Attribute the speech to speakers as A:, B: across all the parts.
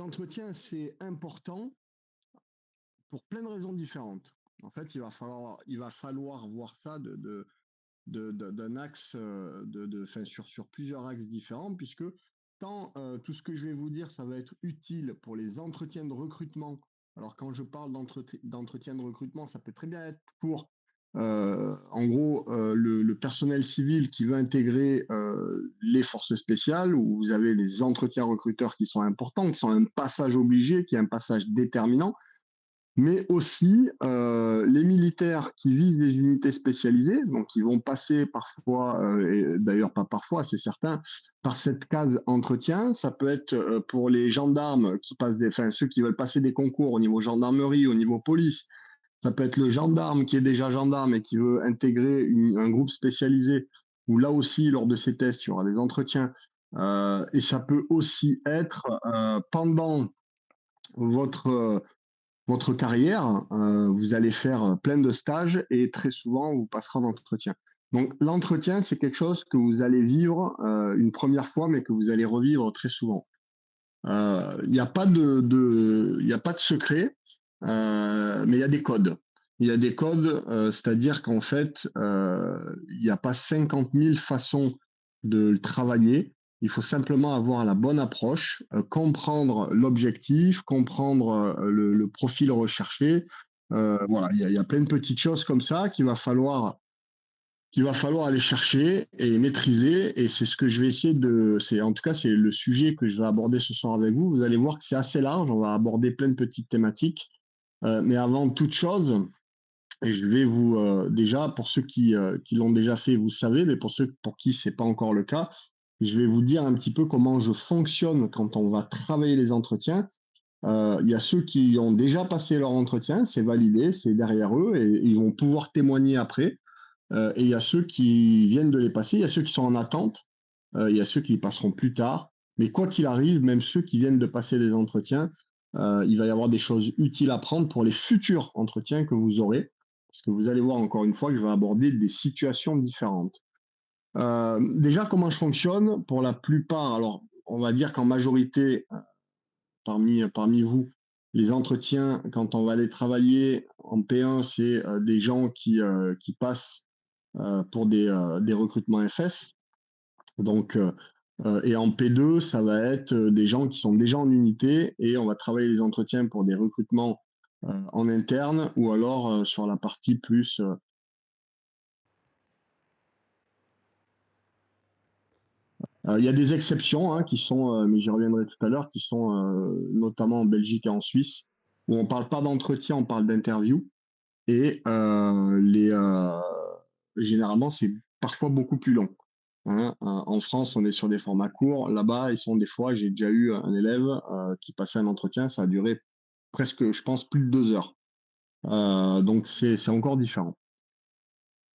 A: entretiens, c'est important pour plein de raisons différentes. En fait, il va falloir voir ça d'un axe, enfin, sur plusieurs axes différents, puisque tant tout ce que je vais vous dire, ça va être utile pour les entretiens de recrutement. Alors, quand je parle d'entretien de recrutement, ça peut très bien être pour, en gros, le personnel civil qui veut intégrer les forces spéciales, où vous avez les entretiens recruteurs qui sont importants, qui sont un passage obligé, qui est un passage déterminant, mais aussi les militaires qui visent des unités spécialisées, donc ils vont passer parfois, et d'ailleurs pas parfois, c'est certain, par cette case entretien. Ça peut être pour les gendarmes qui passent enfin ceux qui veulent passer des concours au niveau gendarmerie, au niveau police. Ça peut être le gendarme qui est déjà gendarme et qui veut intégrer un groupe spécialisé, où là aussi, lors de ces tests, il y aura des entretiens. Et ça peut aussi être pendant votre votre carrière, vous allez faire plein de stages et très souvent, vous passerez en entretien. Donc, l'entretien, c'est quelque chose que vous allez vivre une première fois, mais que vous allez revivre très souvent. Il n'y a pas y a pas de secret, mais il y a des codes. Il y a des codes, c'est-à-dire qu'en fait, il n'y a pas 50 000 façons de le travailler. Il faut simplement avoir la bonne approche, comprendre l'objectif, comprendre le profil recherché. Voilà, il y a plein de petites choses comme ça qu'il va falloir aller chercher et maîtriser. Et c'est ce que je vais essayer en tout cas, c'est le sujet que je vais aborder ce soir avec vous. Vous allez voir que c'est assez large. On va aborder plein de petites thématiques. Mais avant toute chose, et je vais vous, déjà, pour ceux qui l'ont déjà fait, vous savez, mais pour ceux pour qui c'est pas encore le cas, je vais vous dire un petit peu comment je fonctionne quand on va travailler les entretiens. Il y a ceux qui ont déjà passé leur entretien, c'est validé, c'est derrière eux et ils vont pouvoir témoigner après. Et il y a ceux qui viennent de les passer, il y a ceux qui sont en attente, il y a ceux qui y passeront plus tard. Mais quoi qu'il arrive, même ceux qui viennent de passer des entretiens, il va y avoir des choses utiles à prendre pour les futurs entretiens que vous aurez. Parce que vous allez voir encore une fois que je vais aborder des situations différentes. Déjà, comment je fonctionne pour la plupart, alors on va dire qu'en majorité, parmi vous, les entretiens, quand on va aller travailler en P1, c'est des gens qui passent pour des recrutements FS. Donc, et en P2, ça va être des gens qui sont déjà en unité et on va travailler les entretiens pour des recrutements en interne ou alors sur la partie plus. Il y a des exceptions qui sont, mais j'y reviendrai tout à l'heure, qui sont notamment en Belgique et en Suisse, où on parle pas d'entretien, on parle d'interview. Et généralement, c'est parfois beaucoup plus long. En France, on est sur des formats courts. Là-bas, ils sont des fois, j'ai déjà eu un élève qui passait un entretien, ça a duré presque, je pense, plus de 2 heures. Donc, c'est encore différent.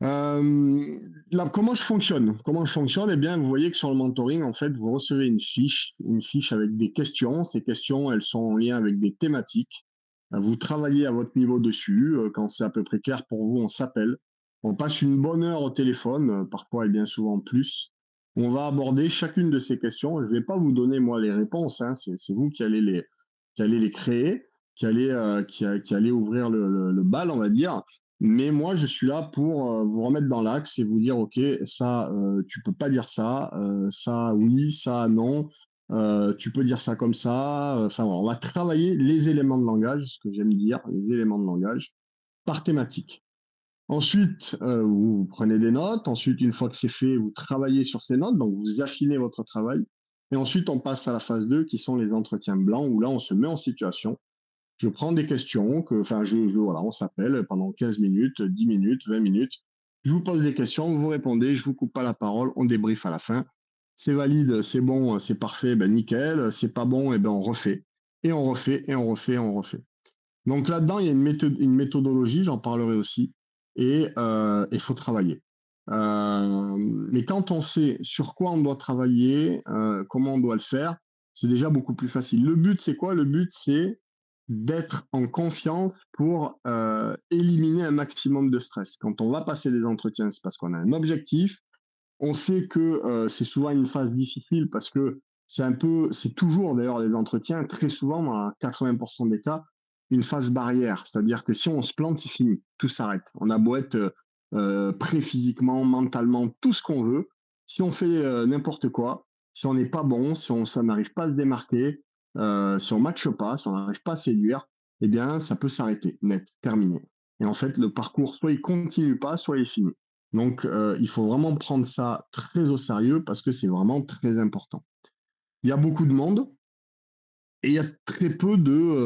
A: Là, comment je fonctionne? Comment je fonctionne? Eh bien, vous voyez que sur le mentoring, en fait, vous recevez une fiche avec des questions. Ces questions, elles sont en lien avec des thématiques. Vous travaillez à votre niveau dessus. Quand c'est à peu près clair pour vous, on s'appelle. On passe une bonne heure au téléphone, parfois et bien souvent plus. On va aborder chacune de ces questions. Je ne vais pas vous donner, moi, les réponses. C'est vous qui allez les créer, qui allez ouvrir le bal, on va dire. Mais moi, je suis là pour vous remettre dans l'axe et vous dire, OK, ça, tu peux pas dire ça, ça, oui, ça, non, tu peux dire ça comme ça. Enfin, voilà, on va travailler les éléments de langage, ce que j'aime dire, les éléments de langage, par thématique. Ensuite, vous prenez des notes. Ensuite, une fois que c'est fait, vous travaillez sur ces notes, donc vous affinez votre travail. Et ensuite, on passe à la phase 2, qui sont les entretiens blancs, où là, on se met en situation. Je prends des questions, enfin, voilà, on s'appelle pendant 15 minutes, 10 minutes, 20 minutes. Je vous pose des questions, vous répondez, je vous coupe pas la parole, on débriefe à la fin. C'est valide, c'est bon, c'est parfait, ben nickel. C'est pas bon, et ben on refait. Et on refait, et on refait, et on refait. Donc là-dedans, il y a une méthodologie, j'en parlerai aussi, et il faut travailler. Mais quand on sait sur quoi on doit travailler, comment on doit le faire, c'est déjà beaucoup plus facile. Le but, c'est quoi? Le but, c'est d'être en confiance pour éliminer un maximum de stress. Quand on va passer des entretiens, c'est parce qu'on a un objectif. On sait que c'est souvent une phase difficile parce que c'est toujours d'ailleurs les entretiens, très souvent, dans 80% des cas, une phase barrière. C'est-à-dire que si on se plante, c'est fini, tout s'arrête. On a beau être prêt physiquement, mentalement, tout ce qu'on veut. Si on fait n'importe quoi, si on n'est pas bon, si on ça n'arrive pas à se démarquer, si on ne matche pas, si on n'arrive pas à séduire, eh bien, ça peut s'arrêter, net, terminé. Et en fait, le parcours, soit il continue pas, soit il est fini. Donc, il faut vraiment prendre ça très au sérieux parce que c'est vraiment très important. Il y a beaucoup de monde et il y a très peu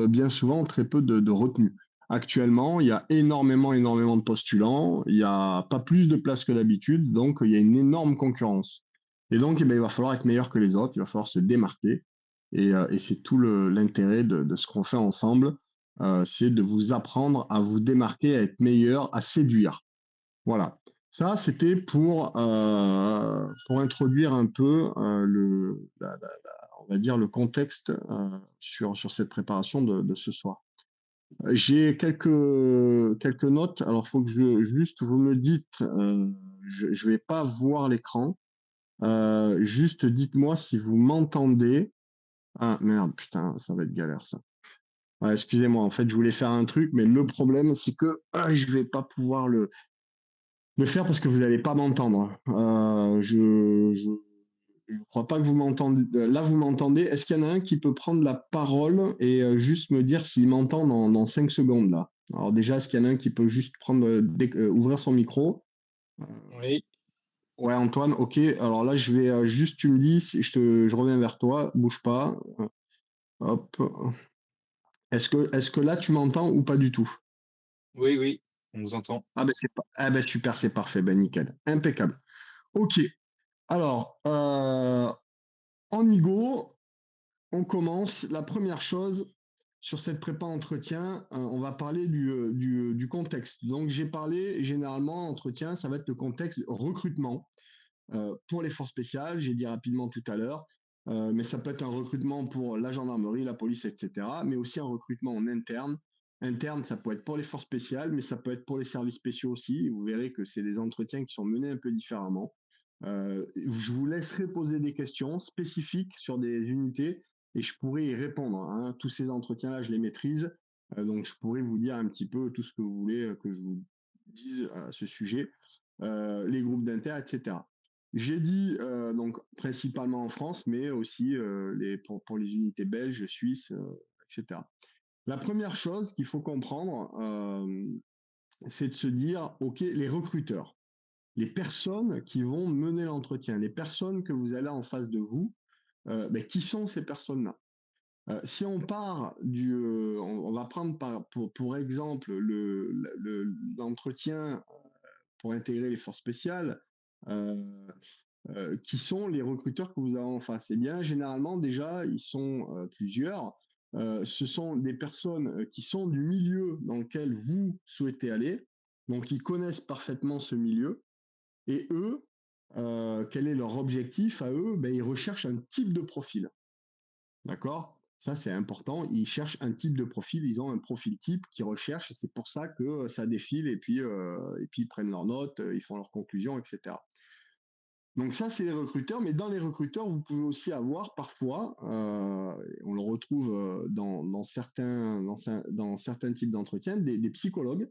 A: bien souvent, très peu de retenue. Actuellement, il y a énormément de postulants. Il n'y a pas plus de places que d'habitude, donc il y a une énorme concurrence. Et donc, eh ben, il va falloir être meilleur que les autres, il va falloir se démarquer. Et c'est tout l'intérêt de ce qu'on fait ensemble, c'est de vous apprendre à vous démarquer, à être meilleur, à séduire. Voilà. Ça, c'était pour introduire un peu on va dire le contexte sur cette préparation de ce soir. J'ai quelques notes. Alors, il faut que juste vous me dites, je vais pas voir l'écran. Juste dites-moi si vous m'entendez. Ah merde, putain, ça va être galère ça. Ouais, excusez-moi, en fait, je voulais faire un truc, mais le problème, c'est que je vais pas pouvoir le faire parce que vous n'allez pas m'entendre. Je crois pas que vous m'entendez. Là, vous m'entendez. Est-ce qu'il y en a un qui peut prendre la parole et juste me dire s'il m'entend dans 5 secondes là? Alors déjà, est-ce qu'il y en a un qui peut juste prendre, ouvrir son micro? Euh,
B: Oui,
A: ouais, Antoine, ok. Alors là, je vais juste, tu me dis, je reviens vers toi, bouge pas. Hop. Est-ce que là, tu m'entends ou pas du tout?
B: oui, oui, on vous entend.
A: Ah ben super, c'est parfait, ben nickel, impeccable. Ok. Alors, en Igo, on commence. La première chose sur cette prépa entretien, on va parler du contexte. Donc, j'ai parlé généralement, entretien, ça va être le contexte recrutement pour les forces spéciales. J'ai dit rapidement tout à l'heure, mais ça peut être un recrutement pour la gendarmerie, la police, etc. Mais aussi un recrutement en interne. Interne, ça peut être pour les forces spéciales, mais ça peut être pour les services spéciaux aussi. Vous verrez que c'est des entretiens qui sont menés un peu différemment. Je vous laisserai poser des questions spécifiques sur des unités et je pourrai y répondre, hein. Tous ces entretiens-là, je les maîtrise. Donc, je pourrais vous dire un petit peu tout ce que vous voulez que je vous dise à ce sujet, les groupes d'inter, etc. J'ai dit donc principalement en France, mais aussi pour les unités belges, suisses, etc. La première chose qu'il faut comprendre, c'est de se dire, OK, les recruteurs, les personnes qui vont mener l'entretien, les personnes que vous allez en face de vous, ben, qui sont ces personnes-là? Si on part on va prendre pour exemple l'entretien pour intégrer les forces spéciales, euh, qui sont les recruteurs que vous avez en face? Eh bien, généralement, déjà, ils sont plusieurs. Ce sont des personnes qui sont du milieu dans lequel vous souhaitez aller, donc ils connaissent parfaitement ce milieu. Et eux, quel est leur objectif à eux? Ben, ils recherchent un type de profil. D'accord? Ça, c'est important. Ils cherchent un type de profil, ils ont un profil type qu'ils recherchent, et c'est pour ça que ça défile, et puis ils prennent leurs notes, ils font leurs conclusions, etc. Donc ça, c'est les recruteurs, mais dans les recruteurs, vous pouvez aussi avoir parfois, on le retrouve dans certains types d'entretiens, des psychologues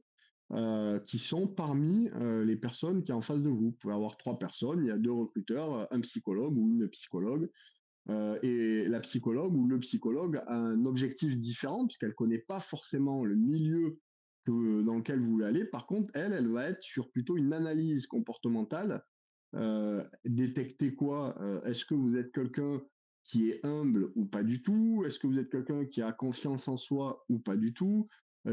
A: qui sont parmi les personnes qui sont en face de vous. Vous pouvez avoir 3 personnes, il y a 2 recruteurs, un psychologue ou une psychologue. Et la psychologue ou le psychologue a un objectif différent puisqu'elle ne connaît pas forcément le milieu dans lequel vous voulez aller. Par contre, elle va être sur plutôt une analyse comportementale. Détecter quoi? Est-ce que vous êtes quelqu'un qui est humble ou pas du tout? Est-ce que vous êtes quelqu'un qui a confiance en soi ou pas du tout?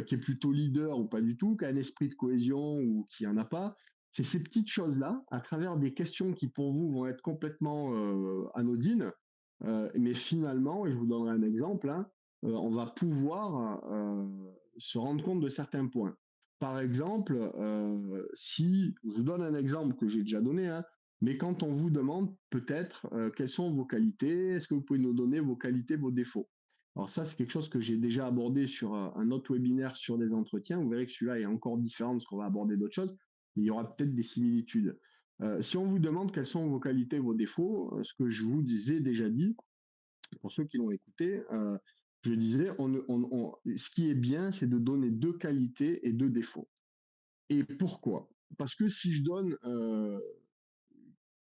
A: Qui est plutôt leader ou pas du tout? Qui a un esprit de cohésion ou qui en a pas? C'est ces petites choses-là, à travers des questions qui pour vous vont être complètement anodines, mais finalement, et je vous donnerai un exemple, hein, on va pouvoir se rendre compte de certains points. Par exemple, si je vous donne un exemple que j'ai déjà donné, hein, mais quand on vous demande peut-être quelles sont vos qualités, est-ce que vous pouvez nous donner vos qualités, vos défauts? Alors ça, c'est quelque chose que j'ai déjà abordé sur un autre webinaire sur des entretiens. Vous verrez que celui-là est encore différent parce qu'on va aborder d'autres choses, mais il y aura peut-être des similitudes. Si on vous demande quelles sont vos qualités, vos défauts, ce que je vous ai déjà dit, pour ceux qui l'ont écouté, je disais, ce qui est bien, c'est de donner deux qualités et deux défauts. Et pourquoi? Parce que si je donne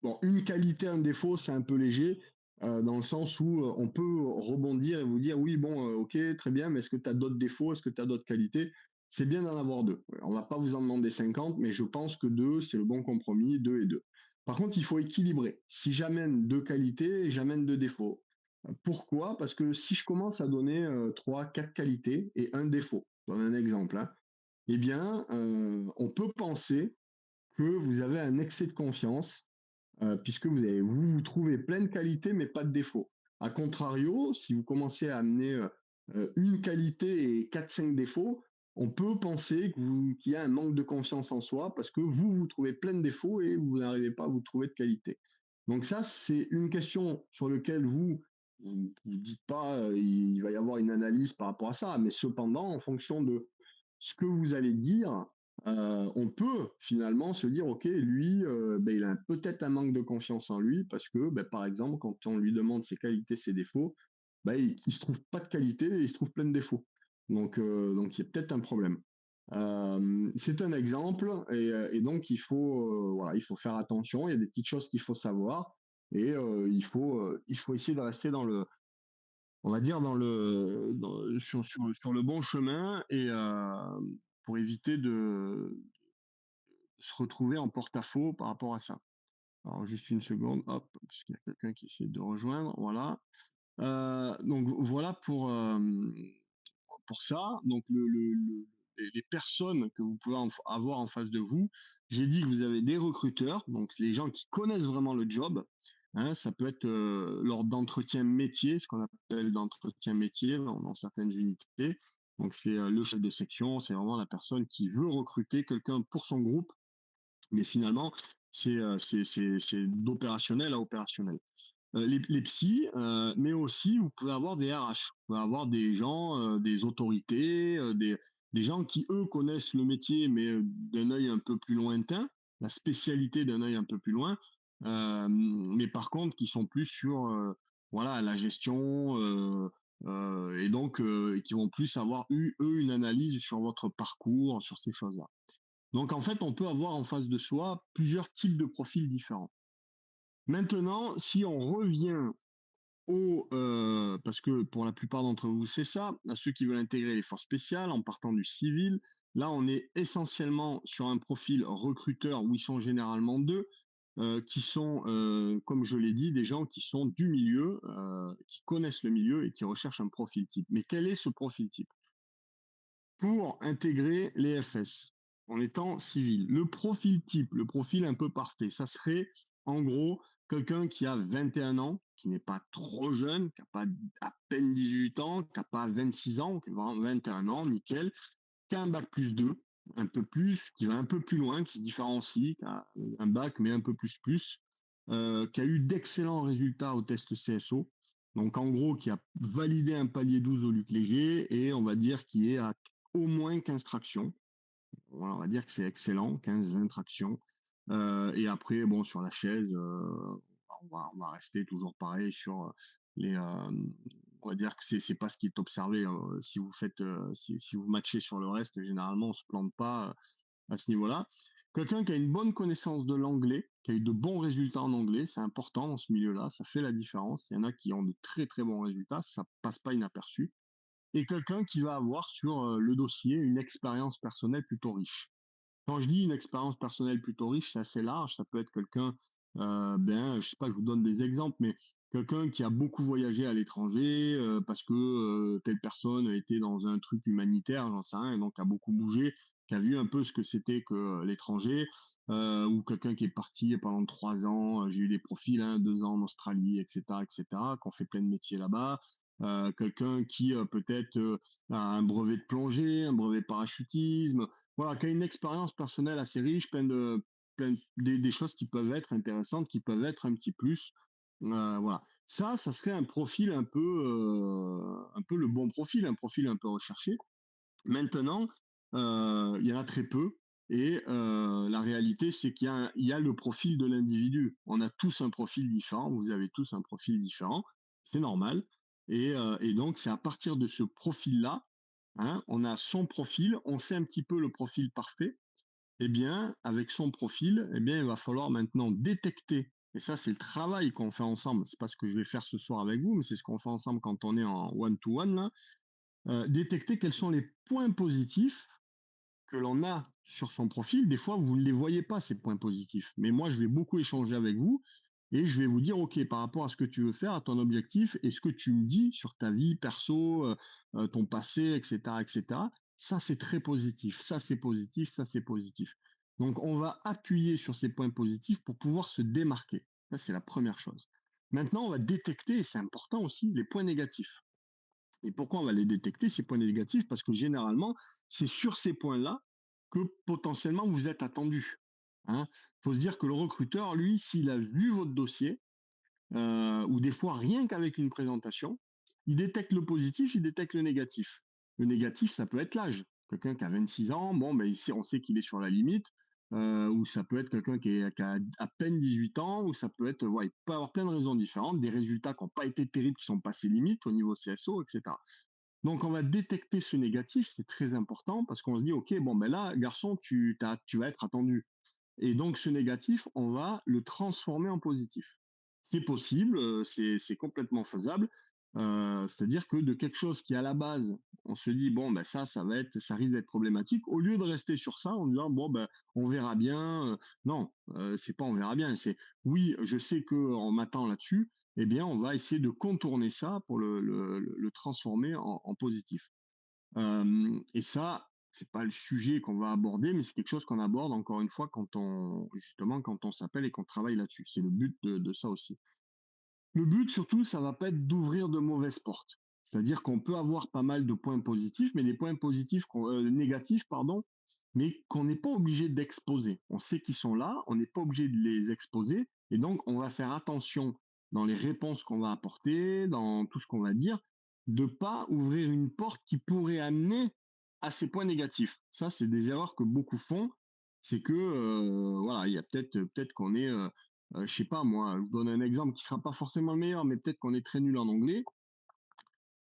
A: bon, une qualité, un défaut, c'est un peu léger, dans le sens où on peut rebondir et vous dire oui, bon, ok, très bien, mais est-ce que tu as d'autres défauts? Est-ce que tu as d'autres qualités? C'est bien d'en avoir deux. On va pas vous en demander 50, mais je pense que deux, c'est le bon compromis, deux et deux. Par contre, il faut équilibrer. Si j'amène deux qualités, j'amène deux défauts. Pourquoi? Parce que si je commence à donner trois, quatre qualités et un défaut, je donne un exemple, hein, eh bien, on peut penser que vous avez un excès de confiance puisque vous trouvez plein de qualités mais pas de défauts. A contrario, si vous commencez à amener une qualité et quatre cinq défauts, on peut penser qu'il y a un manque de confiance en soi parce que vous trouvez plein de défauts et vous n'arrivez pas à vous trouver de qualité. Donc ça, c'est une question sur laquelle vous dites pas il va y avoir une analyse par rapport à ça, mais cependant, en fonction de ce que vous allez dire, on peut finalement se dire, ok, lui, ben, il a peut-être un manque de confiance en lui parce que, ben, par exemple, quand on lui demande ses qualités, ses défauts, ben, il se trouve pas de qualité et il se trouve plein de défauts. Donc il y a peut-être un problème. C'est un exemple et donc voilà, il faut faire attention. Il y a des petites choses qu'il faut savoir et il faut essayer de rester on va dire sur le bon chemin et pour éviter de se retrouver en porte-à-faux par rapport à ça. Alors juste une seconde, hop, parce qu'il y a quelqu'un qui essaie de rejoindre, voilà. Donc voilà pour ça. Donc les personnes que vous pouvez avoir en face de vous, j'ai dit que vous avez des recruteurs, donc les gens qui connaissent vraiment le job. Hein, ça peut être lors d'entretien métier, ce qu'on appelle d'entretien métier dans certaines unités. Donc c'est le chef de section, c'est vraiment la personne qui veut recruter quelqu'un pour son groupe, mais finalement c'est d'opérationnel à opérationnel. Les psys, mais aussi vous pouvez avoir des RH, vous pouvez avoir des gens, des autorités, des gens qui eux connaissent le métier, mais d'un œil un peu plus lointain, la spécialité d'un œil un peu plus loin, mais par contre qui sont plus sur voilà la gestion et donc qui vont plus avoir eu eux une analyse sur votre parcours, sur ces choses-là. Donc en fait, on peut avoir en face de soi plusieurs types de profils différents. Maintenant, si on revient parce que pour la plupart d'entre vous, c'est ça, à ceux qui veulent intégrer les forces spéciales en partant du civil, là, on est essentiellement sur un profil recruteur où ils sont généralement deux, qui sont, comme je l'ai dit, des gens qui sont du milieu, qui connaissent le milieu et qui recherchent un profil type. Mais quel est ce profil type? Pour intégrer les FS en étant civil. Le profil type, le profil un peu parfait, ça serait en gros quelqu'un qui a 21 ans, qui n'est pas trop jeune, qui n'a pas à peine 18 ans, qui n'a pas 26 ans, qui a 21 ans, nickel, qui a un bac plus 2, un peu plus, qui va un peu plus loin, qui se différencie, qui a un bac mais un peu plus, qui a eu d'excellents résultats au test CSO, donc en gros qui a validé un palier 12 au Luc Léger et on va dire qui est à au moins 15 tractions. Voilà, on va dire que c'est excellent, 15-20 tractions. Et après, bon, sur la chaise, on va rester toujours pareil sur les. On va dire que c'est pas ce qui est observé. Si vous faites, si vous matchez sur le reste, généralement, on se plante pas à ce niveau-là. Quelqu'un qui a une bonne connaissance de l'anglais, qui a eu de bons résultats en anglais, c'est important dans ce milieu-là, ça fait la différence. Il y en a qui ont de très très bons résultats, ça passe pas inaperçu et quelqu'un qui va avoir sur le dossier une expérience personnelle plutôt riche. Quand je dis une expérience personnelle plutôt riche, c'est assez large. Ça peut être quelqu'un, je sais pas, je vous donne des exemples, mais quelqu'un qui a beaucoup voyagé à l'étranger parce que telle personne était dans un truc humanitaire, j'en sais rien, et donc a beaucoup bougé, qui a vu un peu ce que c'était que l'étranger, ou quelqu'un qui est parti pendant 3 ans. J'ai eu des profils, hein, 2 ans en Australie, etc., qui ont fait plein de métiers là-bas. Quelqu'un qui peut-être a un brevet de plongée, un brevet de parachutisme, voilà, qui a une expérience personnelle assez riche, des choses qui peuvent être intéressantes, qui peuvent être un petit plus. Voilà. Ça serait un peu le bon profil, un profil un peu recherché. Maintenant, il y en a très peu. Et la réalité, c'est il y a le profil de l'individu. On a tous un profil différent. Vous avez tous un profil différent. C'est normal. Et donc, c'est à partir de ce profil-là, hein, on a son profil, on sait un petit peu le profil parfait. Eh bien, avec son profil, eh bien, il va falloir maintenant détecter, et ça, c'est le travail qu'on fait ensemble. C'est pas ce que je vais faire ce soir avec vous, mais c'est ce qu'on fait ensemble quand on est en one-to-one, là. Détecter quels sont les points positifs que l'on a sur son profil. Des fois, vous ne les voyez pas, ces points positifs. Mais moi, je vais beaucoup échanger avec vous et je vais vous dire, OK, par rapport à ce que tu veux faire, à ton objectif, et ce que tu me dis sur ta vie perso, ton passé, etc., ça, c'est très positif. Ça, c'est positif. Ça, c'est positif. Donc, on va appuyer sur ces points positifs pour pouvoir se démarquer. Ça, c'est la première chose. Maintenant, on va détecter, et c'est important aussi, les points négatifs. Et pourquoi on va les détecter, ces points négatifs? Parce que généralement, c'est sur ces points-là que potentiellement vous êtes attendu. Hein. Faut se dire que le recruteur, lui, s'il a vu votre dossier, ou des fois rien qu'avec une présentation, il détecte le positif, il détecte le négatif. Le négatif, ça peut être l'âge. Quelqu'un qui a 26 ans, bon, ben ici, on sait qu'il est sur la limite. Ou ça peut être quelqu'un qui a à peine 18 ans, ou ça peut être, ouais, il peut avoir plein de raisons différentes, des résultats qui n'ont pas été terribles, qui sont passés limite au niveau CSO, etc. Donc, on va détecter ce négatif, c'est très important parce qu'on se dit, OK, bon, ben là, garçon, tu vas être attendu. Et donc, ce négatif, on va le transformer en positif. C'est possible, c'est complètement faisable. C'est-à-dire que de quelque chose qui, à la base, on se dit, bon, ben ça risque d'être problématique, au lieu de rester sur ça en disant, bon, ben, on verra bien. Non, c'est pas on verra bien. C'est, oui, je sais qu'on m'attend là-dessus. Eh bien, on va essayer de contourner ça pour le transformer en positif. Et ça, c'est pas le sujet qu'on va aborder, mais c'est quelque chose qu'on aborde encore une fois quand on s'appelle et qu'on travaille là-dessus. C'est le but de ça aussi. Le but surtout, ça va pas être d'ouvrir de mauvaises portes. C'est-à-dire qu'on peut avoir pas mal de points positifs, mais des points positifs, négatifs, pardon, mais qu'on n'est pas obligé d'exposer. On sait qu'ils sont là, on n'est pas obligé de les exposer, et donc on va faire attention dans les réponses qu'on va apporter, dans tout ce qu'on va dire, de pas ouvrir une porte qui pourrait amener à ces points négatifs. Ça, c'est des erreurs que beaucoup font. C'est que voilà, il y a peut-être qu'on est je sais pas moi, je vous donne un exemple qui sera pas forcément le meilleur, mais peut-être qu'on est très nul en anglais.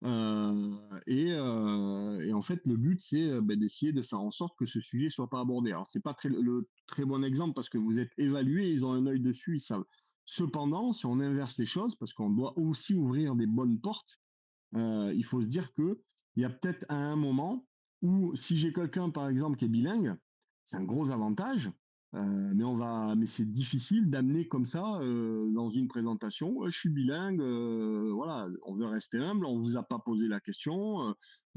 A: Et en fait, le but, c'est d'essayer de faire en sorte que ce sujet soit pas abordé. Alors, c'est pas le très bon exemple parce que vous êtes évalué, ils ont un œil dessus, ils savent. Cependant, si on inverse les choses, parce qu'on doit aussi ouvrir des bonnes portes, il faut se dire que il y a peut-être à un moment où si j'ai quelqu'un par exemple qui est bilingue, c'est un gros avantage, mais c'est difficile d'amener comme ça dans une présentation. Je suis bilingue, voilà, on veut rester humble, on vous a pas posé la question,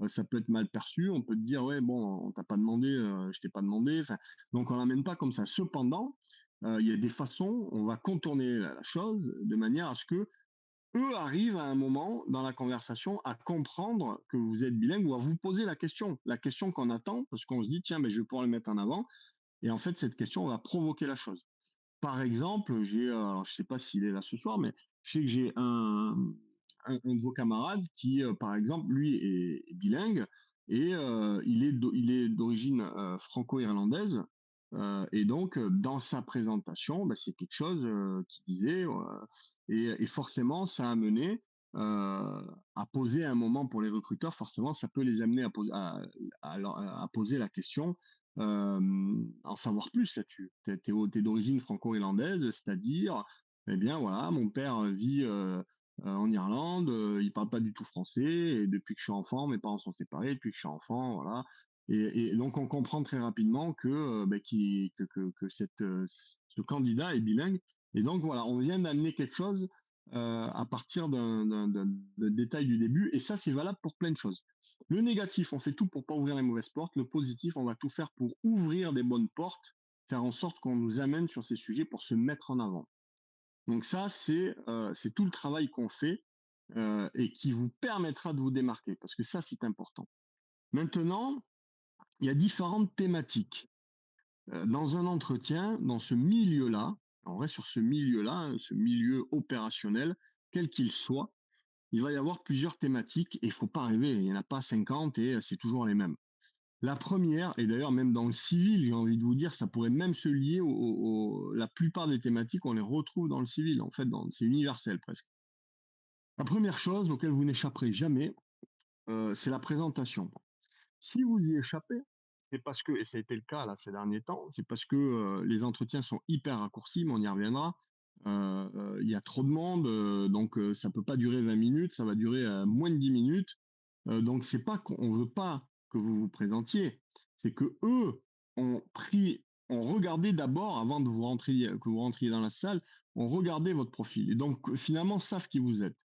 A: ça peut être mal perçu, on peut te dire ouais bon, on t'a pas demandé, je t'ai pas demandé, enfin, donc on l'amène pas comme ça. Cependant, il y a des façons, on va contourner la chose de manière à ce que eux arrivent à un moment dans la conversation à comprendre que vous êtes bilingue ou à vous poser la question qu'on attend, parce qu'on se dit, tiens, mais je vais pouvoir le mettre en avant. Et en fait, cette question va provoquer la chose. Par exemple, alors je sais pas s'il est là ce soir, mais je sais que j'ai un de vos camarades qui, par exemple, lui est bilingue et il est d'origine franco-irlandaise. Et donc, dans sa présentation, bah, c'est quelque chose qu'il disait, et forcément, ça a mené à poser un moment pour les recruteurs. Forcément, ça peut les amener à poser la question en savoir plus là-dessus. T'es d'origine franco-irlandaise, c'est-à-dire, eh bien voilà, mon père vit en Irlande, il parle pas du tout français, et depuis que je suis enfant, mes parents sont séparés, depuis que je suis enfant, voilà. Et donc on comprend très rapidement que ce candidat est bilingue. Et donc voilà, on vient d'amener quelque chose à partir d'un détail du début, et ça c'est valable pour plein de choses. Le négatif, on fait tout pour pas ouvrir les mauvaises portes. Le positif, on va tout faire pour ouvrir des bonnes portes, faire en sorte qu'on nous amène sur ces sujets pour se mettre en avant. Donc ça, c'est tout le travail qu'on fait et qui vous permettra de vous démarquer, parce que ça, c'est important. Maintenant, il y a différentes thématiques. Dans un entretien, dans ce milieu-là, on reste sur ce milieu-là, hein, ce milieu opérationnel, quel qu'il soit, il va y avoir plusieurs thématiques et il faut pas rêver, il n'y en a pas 50 et c'est toujours les mêmes. La première, et d'ailleurs même dans le civil, j'ai envie de vous dire, ça pourrait même se lier la plupart des thématiques, on les retrouve dans le civil, en fait, c'est universel presque. La première chose auquel vous n'échapperez jamais, c'est la présentation. Si vous y échappez, c'est parce que, et ça a été le cas là ces derniers temps, c'est parce que les entretiens sont hyper raccourcis, mais on y reviendra. Il y a trop de monde, donc ça peut pas durer 20 minutes, ça va durer moins de 10 minutes. Donc c'est pas qu'on veut pas que vous vous présentiez, c'est que eux ont regardé d'abord, avant de vous rentrer, que vous rentriez dans la salle, ont regardé votre profil et donc finalement savent qui vous êtes.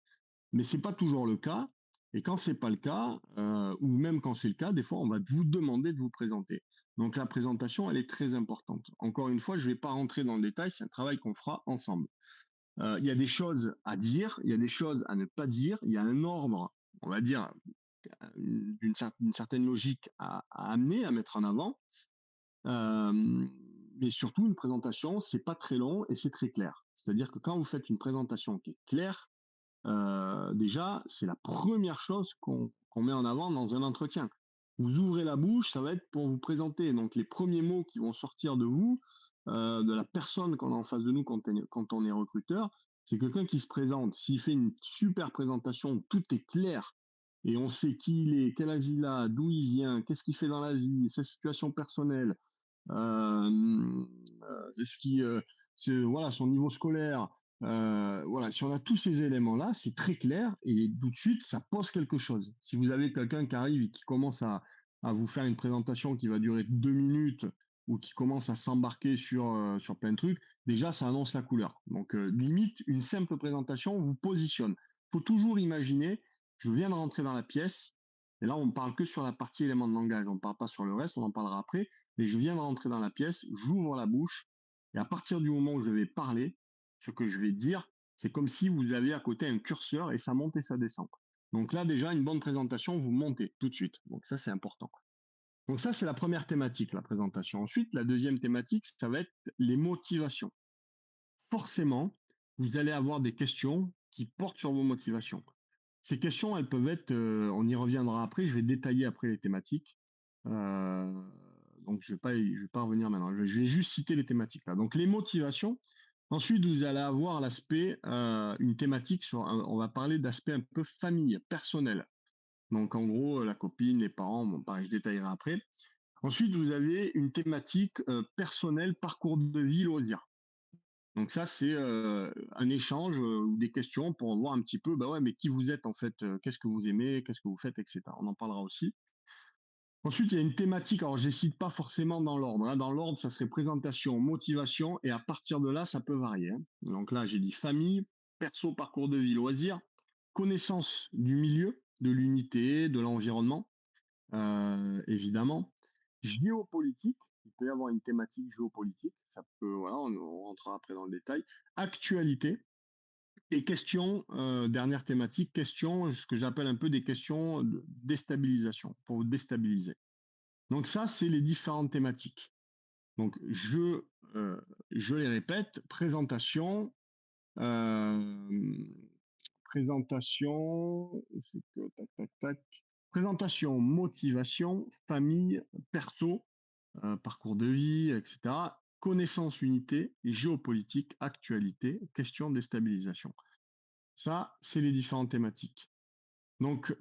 A: Mais c'est pas toujours le cas. Et quand c'est pas le cas, ou même quand c'est le cas, des fois, on va vous demander de vous présenter. Donc la présentation, elle est très importante. Encore une fois, je vais pas rentrer dans le détail, c'est un travail qu'on fera ensemble. Il y a des choses à dire, il y a des choses à ne pas dire, il y a un ordre, on va dire, d'une certaine logique à amener, à mettre en avant. Euh, mais surtout, une présentation, c'est pas très long et c'est très clair. C'est-à-dire que quand vous faites une présentation qui est claire, déjà, c'est la première chose qu'on met en avant dans un entretien. Vous ouvrez la bouche, ça va être pour vous présenter. Donc les premiers mots qui vont sortir de vous, de la personne qu'on a en face de nous quand on est recruteur, c'est quelqu'un qui se présente. S'il fait une super présentation où tout est clair et on sait qui il est, quel âge il a, d'où il vient, qu'est-ce qu'il fait dans la vie, sa situation personnelle, euh, ce qui, voilà, son niveau scolaire. Voilà, si on a tous ces éléments-là, c'est très clair et tout de suite, ça pose quelque chose. Si vous avez quelqu'un qui arrive et qui commence à vous faire une présentation qui va durer 2 minutes ou qui commence à s'embarquer sur plein de trucs, déjà, ça annonce la couleur. Donc, limite, une simple présentation vous positionne. Il faut toujours imaginer, je viens de rentrer dans la pièce, et là, on ne parle que sur la partie éléments de langage, on ne parle pas sur le reste, on en parlera après, mais je viens de rentrer dans la pièce, j'ouvre la bouche, et à partir du moment où je vais parler, ce que je vais dire, c'est comme si vous aviez à côté un curseur et ça monte et ça descend. Donc là, déjà, une bonne présentation, vous montez tout de suite. Donc ça, c'est important. Donc ça, c'est la première thématique, la présentation. Ensuite, la deuxième thématique, ça va être les motivations. Forcément, vous allez avoir des questions qui portent sur vos motivations. Ces questions, elles peuvent être, on y reviendra après, je vais détailler après les thématiques. Euh, donc je vais pas revenir maintenant. Je vais juste citer les thématiques là. Donc les motivations. Ensuite, vous allez avoir l'aspect, une thématique sur, on va parler d'aspect un peu famille, personnel. Donc en gros, la copine, les parents, bon, pareil, je détaillerai après. Ensuite, vous avez une thématique personnelle, parcours de vie, loisirs. Donc ça, c'est un échange ou des questions pour voir un petit peu, bah ouais, mais qui vous êtes en fait, qu'est-ce que vous aimez, qu'est-ce que vous faites, etc. On en parlera aussi. Ensuite, il y a une thématique, alors je ne les cite pas forcément dans l'ordre. Hein. Dans l'ordre, ça serait présentation, motivation, et à partir de là, ça peut varier. Hein. Donc là, j'ai dit famille, perso, parcours de vie, loisirs, connaissance du milieu, de l'unité, de l'environnement, évidemment. Géopolitique, il peut y avoir une thématique géopolitique, ça peut, voilà, on rentrera après dans le détail. Actualité et questions, dernière thématique, questions, ce que j'appelle un peu des questions de déstabilisation, pour vous déstabiliser. Donc ça, c'est les différentes thématiques. Donc je les répète, euh, présentation, c'est que tac tac tac, présentation, motivation, famille, perso, parcours de vie, etc. Connaissance, unité, géopolitique, actualité, question de déstabilisation. Ça, c'est les différentes thématiques. Donc,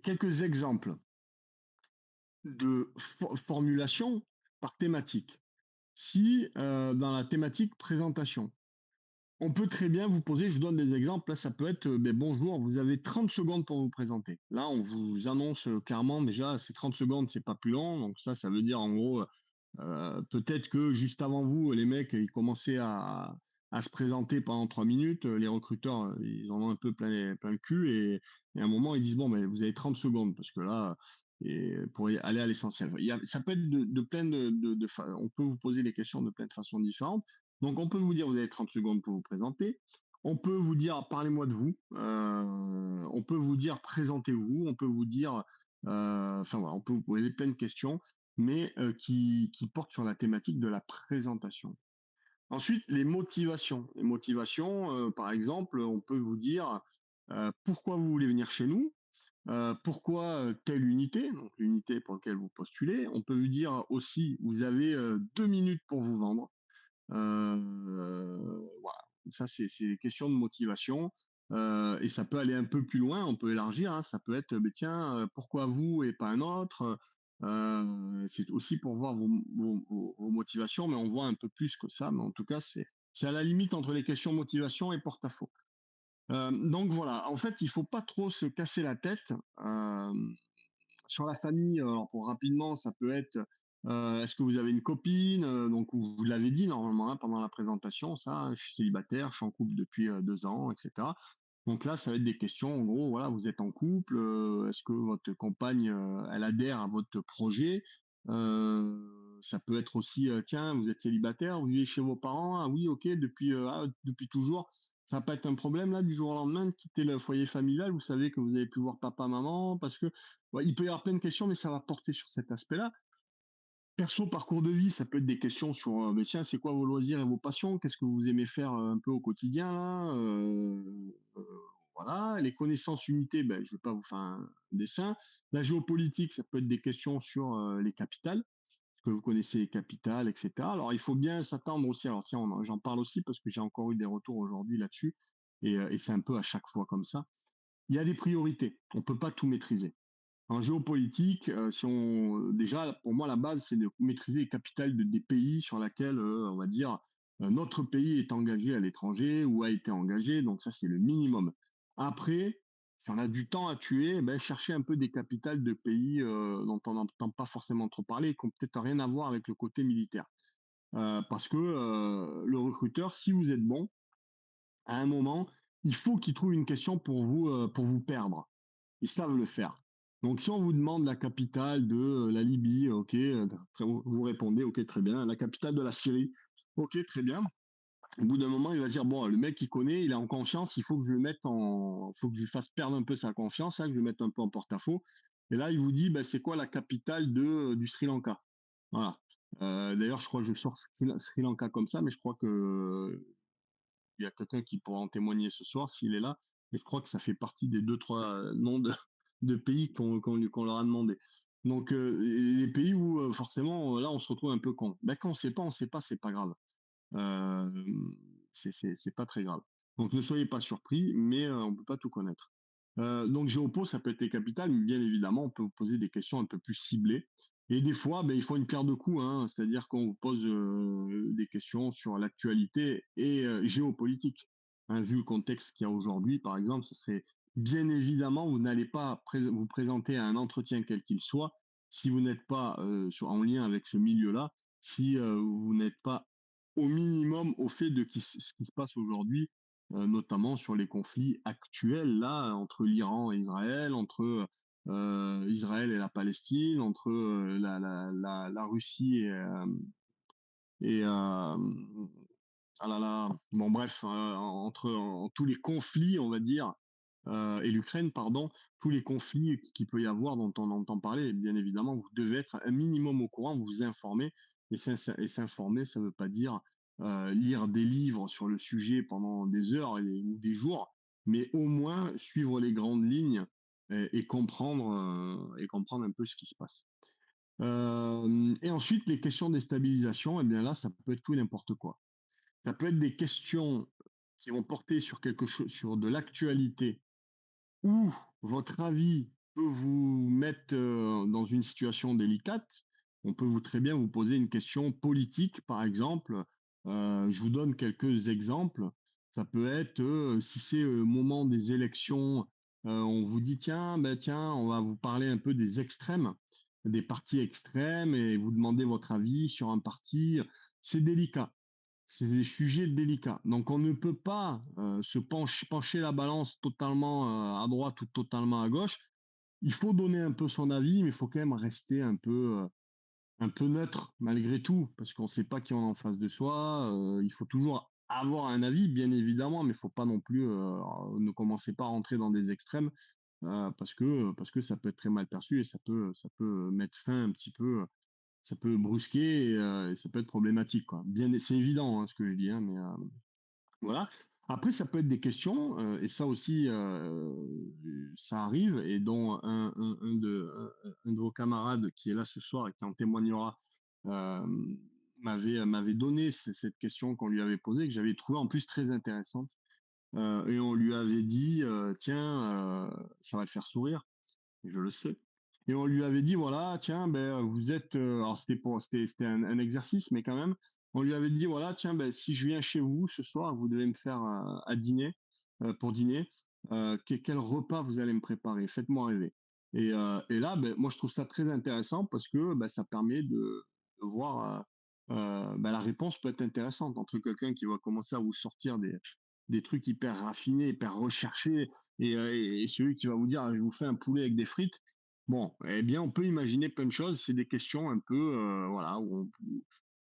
A: quelques exemples de formulation par thématique. Si dans la thématique présentation, on peut très bien vous poser, je vous donne des exemples, là ça peut être, ben, bonjour, vous avez 30 secondes pour vous présenter. Là on vous annonce clairement déjà, ces 30 secondes, c'est pas plus long, donc ça veut dire en gros, peut-être que juste avant vous, les mecs, ils commençaient à se présenter pendant 3 minutes, les recruteurs, ils en ont un peu plein le cul, et à un moment ils disent, bon, ben, vous avez 30 secondes, parce que là, et pour aller à l'essentiel. Ça peut être de plein on peut vous poser les questions de plein de façons différentes. Donc, on peut vous dire, vous avez 30 secondes pour vous présenter. On peut vous dire, parlez-moi de vous. On peut vous dire, présentez-vous. On peut vous dire, enfin voilà, on peut vous poser plein de questions, mais qui portent sur la thématique de la présentation. Ensuite, les motivations. Les motivations, par exemple, on peut vous dire, pourquoi vous voulez venir chez nous, pourquoi telle unité, donc l'unité pour laquelle vous postulez. On peut vous dire aussi, vous avez 2 minutes pour vous vendre. Voilà. Ça, c'est des questions de motivation. Et ça peut aller un peu plus loin, on peut élargir, hein, ça peut être, beh, tiens, pourquoi vous et pas un autre? C'est aussi pour voir vos motivations, mais on voit un peu plus que ça, mais en tout cas, c'est à la limite entre les questions motivation et porte-à-faux. Donc voilà, en fait, il faut pas trop se casser la tête. Sur la famille, alors pour rapidement, ça peut être, est-ce que vous avez une copine? Donc vous l'avez dit normalement, hein, pendant la présentation ça, je suis célibataire, je suis en couple depuis, 2 ans et cetera. Donc là, ça va être des questions en gros, voilà, vous êtes en couple, est-ce que votre compagne, elle adhère à votre projet? Ça peut être aussi, tiens, vous êtes célibataire, vous vivez chez vos parents? Ah oui, OK, depuis toujours. Ça va pas être un problème là, du jour au lendemain, de quitter le foyer familial? Vous savez que vous avez pu voir papa, maman parce que ouais, il peut y avoir plein de questions, mais ça va porter sur cet aspect-là. Perso, parcours de vie, ça peut être des questions sur, beh, tiens, c'est quoi vos loisirs et vos passions? Qu'est-ce que vous aimez faire, un peu au quotidien là? Voilà. Les connaissances unités, ben, je vais pas vous faire un dessin. La géopolitique, ça peut être des questions sur, les capitales. Est-ce que vous connaissez les capitales et cetera? Alors il faut bien s'attendre aussi, alors tiens, j'en parle aussi parce que j'ai encore eu des retours aujourd'hui là-dessus et c'est un peu à chaque fois comme ça. Il y a des priorités. On peut pas tout maîtriser. En géopolitique, si on déjà, pour moi, la base, c'est de maîtriser les capitales des pays sur lesquels, on va dire, notre pays est engagé à l'étranger ou a été engagé. Donc ça, c'est le minimum. Après, si on a du temps à tuer, ben, chercher un peu des capitales de pays dont on n'entend pas forcément trop parler et qui n'ont peut-être rien à voir avec le côté militaire. Parce que le recruteur, si vous êtes bon, à un moment, il faut qu'il trouve une question pour vous perdre. Ils savent le faire. Donc, si on vous demande la capitale de la Libye, ok, vous répondez, ok, très bien. La capitale de la Syrie, ok, très bien. Au bout d'un moment, il va dire, bon, le mec, il connaît, il est en confiance, il faut que je le mette faut que je lui fasse perdre un peu sa confiance, hein, que je le mette un peu en porte-à-faux. Et là, il vous dit, bah, c'est quoi la capitale du Sri Lanka? Voilà. D'ailleurs, je crois que je sors Sri Lanka comme ça, mais je crois que il y a quelqu'un qui pourra en témoigner ce soir s'il est là. Et je crois que ça fait partie des deux, trois noms de pays qu'on leur a demandé. Donc, les pays où forcément, là, on se retrouve un peu con. Ben, quand on sait pas, c'est pas grave. Euh, c'est pas très grave. Donc, ne soyez pas surpris, mais on peut pas tout connaître. Donc, géopo, ça peut être les capitales, mais bien évidemment, on peut vous poser des questions un peu plus ciblées. Et des fois, ben, il faut une pierre de coups, hein, c'est-à-dire qu'on vous pose des questions sur l'actualité et géopolitique. Hein, vu le contexte qu'il y a aujourd'hui, par exemple, ce serait bien évidemment, vous n'allez pas vous présenter à un entretien quel qu'il soit si vous n'êtes pas en lien avec ce milieu-là, si vous n'êtes pas au minimum au fait de ce qui se passe aujourd'hui, notamment sur les conflits actuels là entre l'Iran et Israël, entre Israël et la Palestine, entre la Russie et ah là là, bon bref, tous les conflits, on va dire, et l'Ukraine, pardon, tous les conflits qu'il peut y avoir dont on entend parler, bien évidemment, vous devez être un minimum au courant, vous informer. Et s'informer, ça ne veut pas dire lire des livres sur le sujet pendant des heures ou des jours, mais au moins suivre les grandes lignes et comprendre un peu ce qui se passe. Et ensuite, les questions de stabilisation, eh bien là, ça peut être tout et n'importe quoi. Ça peut être des questions qui vont porter sur quelque chose, sur de l'actualité, ou votre avis peut vous mettre dans une situation délicate. On peut très bien vous poser une question politique, par exemple. Je vous donne quelques exemples. Ça peut être si c'est au moment des élections, on vous dit tiens, ben tiens, on va vous parler un peu des extrêmes, des partis extrêmes, et vous demandez votre avis sur un parti. C'est délicat, c'est des sujets délicats. Donc on ne peut pas pencher la balance totalement à droite ou totalement à gauche. Il faut donner un peu son avis, mais il faut quand même rester un peu neutre malgré tout, parce qu'on ne sait pas qui on a en face de soi. Il faut toujours avoir un avis, bien évidemment, mais il ne faut pas non plus ne commencer pas à rentrer dans des extrêmes, parce que ça peut être très mal perçu et ça peut mettre fin un petit peu, ça peut brusquer et ça peut être problématique, quoi. Bien, c'est évident hein, ce que je dis, hein, mais voilà. Après, ça peut être des questions, et ça aussi, ça arrive, et dont un de vos camarades qui est là ce soir et qui en témoignera, euh, m'avait donné cette question qu'on lui avait posée, que j'avais trouvée en plus très intéressante. et on lui avait dit, «Tiens, ça va le faire sourire». Je le sais. Et on lui avait dit, voilà, tiens, ben, vous êtes, alors c'était un exercice, mais quand même, on lui avait dit, voilà, tiens, ben, si je viens chez vous ce soir, vous devez me faire à dîner, pour dîner, quel repas vous allez me préparer? Faites-moi rêver. Et là, ben, moi, je trouve ça très intéressant parce que ben, ça permet de voir, ben, la réponse peut être intéressante entre quelqu'un qui va commencer à vous sortir des trucs hyper raffinés, hyper recherchés, et celui qui va vous dire: «Ah, je vous fais un poulet avec des frites». Bon, eh bien, on peut imaginer plein de choses. C'est des questions un peu, voilà,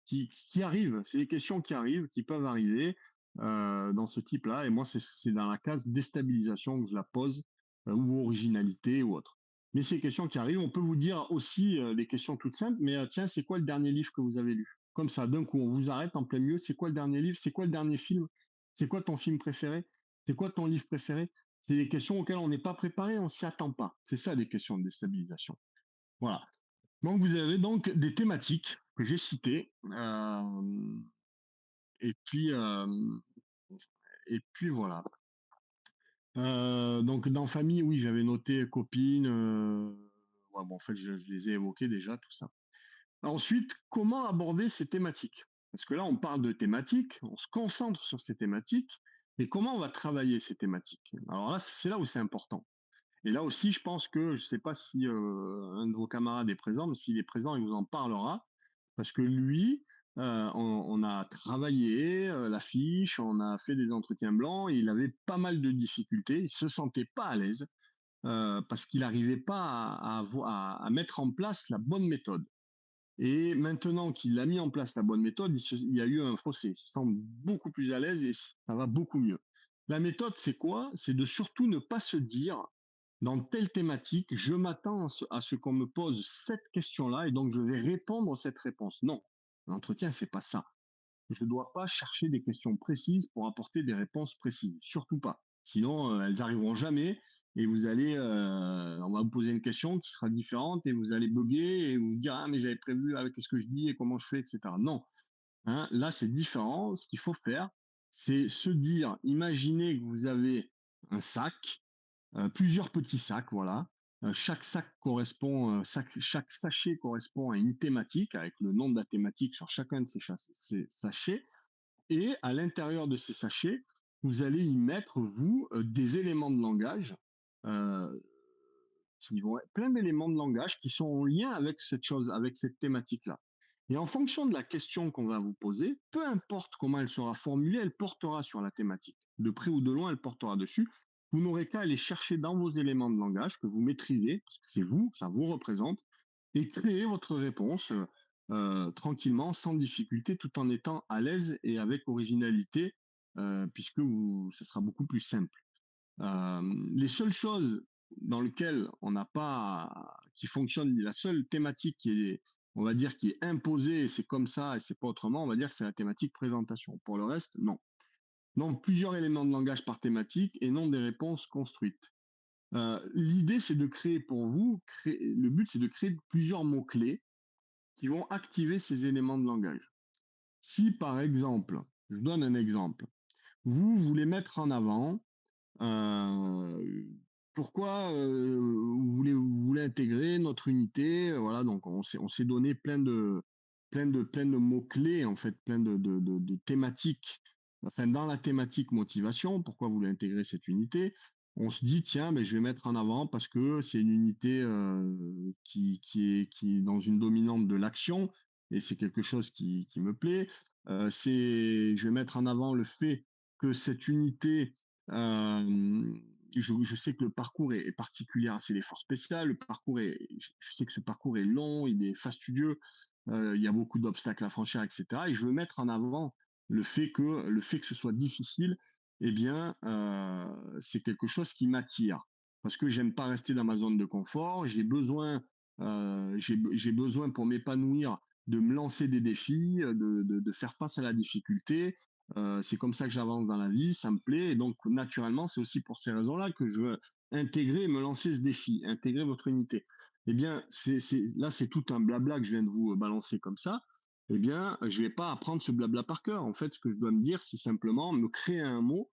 A: qui arrivent. C'est des questions qui arrivent, qui peuvent arriver, dans ce type-là. Et moi, c'est dans la case déstabilisation que je la pose, ou originalité ou autre. Mais ces questions qui arrivent, on peut vous dire aussi, des questions toutes simples, mais tiens, c'est quoi le dernier livre que vous avez lu? Comme ça, d'un coup, on vous arrête en plein milieu. C'est quoi le dernier livre? C'est quoi le dernier film? C'est quoi ton film préféré? C'est quoi ton livre préféré? C'est des questions auxquelles on n'est pas préparé, on s'y attend pas. C'est ça des questions de déstabilisation. Voilà. Donc vous avez donc des thématiques que j'ai citées, et puis voilà. Donc dans famille, oui, j'avais noté copine. Ouais, bon, en fait, je les ai évoquées déjà, tout ça. Ensuite, comment aborder ces thématiques? Parce que là, on parle de thématiques, on se concentre sur ces thématiques, et comment on va travailler ces thématiques? Alors là, c'est là où c'est important. Et là aussi, je pense que, je ne sais pas si un de vos camarades est présent, mais s'il est présent, il vous en parlera. Parce que lui, on a travaillé la fiche, on a fait des entretiens blancs, et il avait pas mal de difficultés, il se sentait pas à l'aise, parce qu'il n'arrivait pas à mettre en place la bonne méthode. Et maintenant qu'il a mis en place la bonne méthode, il y a eu un fossé. Il se sent beaucoup plus à l'aise et ça va beaucoup mieux. La méthode, c'est quoi? C'est de surtout ne pas se dire, dans telle thématique, je m'attends à ce qu'on me pose cette question-là et donc je vais répondre à cette réponse. Non, l'entretien, c'est pas ça. Je ne dois pas chercher des questions précises pour apporter des réponses précises. Surtout pas. Sinon, elles n'arriveront jamais et on va vous poser une question qui sera différente et vous allez bugger et vous dire: «Ah, mais j'avais prévu avec ce que je dis et comment je fais», etc. Non, hein, là, c'est différent. Ce qu'il faut faire, c'est se dire, imaginez que vous avez un sac, plusieurs petits sacs, voilà. Chaque sac correspond, chaque sachet correspond à une thématique avec le nom de la thématique sur chacun de ces sachets. Et à l'intérieur de ces sachets, vous allez y mettre, vous, des éléments de langage, euh, qui vont être plein d'éléments de langage qui sont en lien avec cette chose, avec cette thématique-là. Et en fonction de la question qu'on va vous poser, peu importe comment elle sera formulée, elle portera sur la thématique. De près ou de loin, elle portera dessus. Vous n'aurez qu'à aller chercher dans vos éléments de langage que vous maîtrisez, parce que c'est vous, ça vous représente, et créer votre réponse tranquillement, sans difficulté, tout en étant à l'aise et avec originalité, puisque ce sera beaucoup plus simple. Les seules choses dans lesquelles on n'a pas, qui fonctionnent, la seule thématique qui est, on va dire, qui est imposée, c'est comme ça et c'est pas autrement, on va dire que c'est la thématique présentation. Pour le reste, non. Non, plusieurs éléments de langage par thématique et non des réponses construites. L'idée, c'est de créer pour vous, le but, c'est de créer plusieurs mots-clés qui vont activer ces éléments de langage. Si, par exemple, je donne un exemple, vous voulez mettre en avant pourquoi vous voulez intégrer notre unité, voilà, donc on s'est donné plein de mots-clés, en fait, plein de thématiques, enfin, dans la thématique motivation, pourquoi vous voulez intégrer cette unité. On se dit, tiens, ben, je vais mettre en avant parce que c'est une unité qui est dans une dominante de l'action et c'est quelque chose qui me plaît. Je vais mettre en avant le fait que cette unité, je sais que le parcours est particulier, c'est des forces spéciales. Je sais que ce parcours est long, il est fastidieux, il y a beaucoup d'obstacles à franchir, etc. Et je veux mettre en avant le fait que ce soit difficile, eh bien, c'est quelque chose qui m'attire. Parce que j'aime pas rester dans ma zone de confort. J'ai besoin pour m'épanouir de me lancer des défis, de faire face à la difficulté. C'est comme ça que j'avance dans la vie, ça me plaît. Et donc, naturellement, c'est aussi pour ces raisons-là que je veux intégrer et me lancer ce défi, intégrer votre unité. Eh bien, là, c'est tout un blabla que je viens de vous balancer comme ça. Eh bien, je ne vais pas apprendre ce blabla par cœur. En fait, ce que je dois me dire, c'est simplement me créer un mot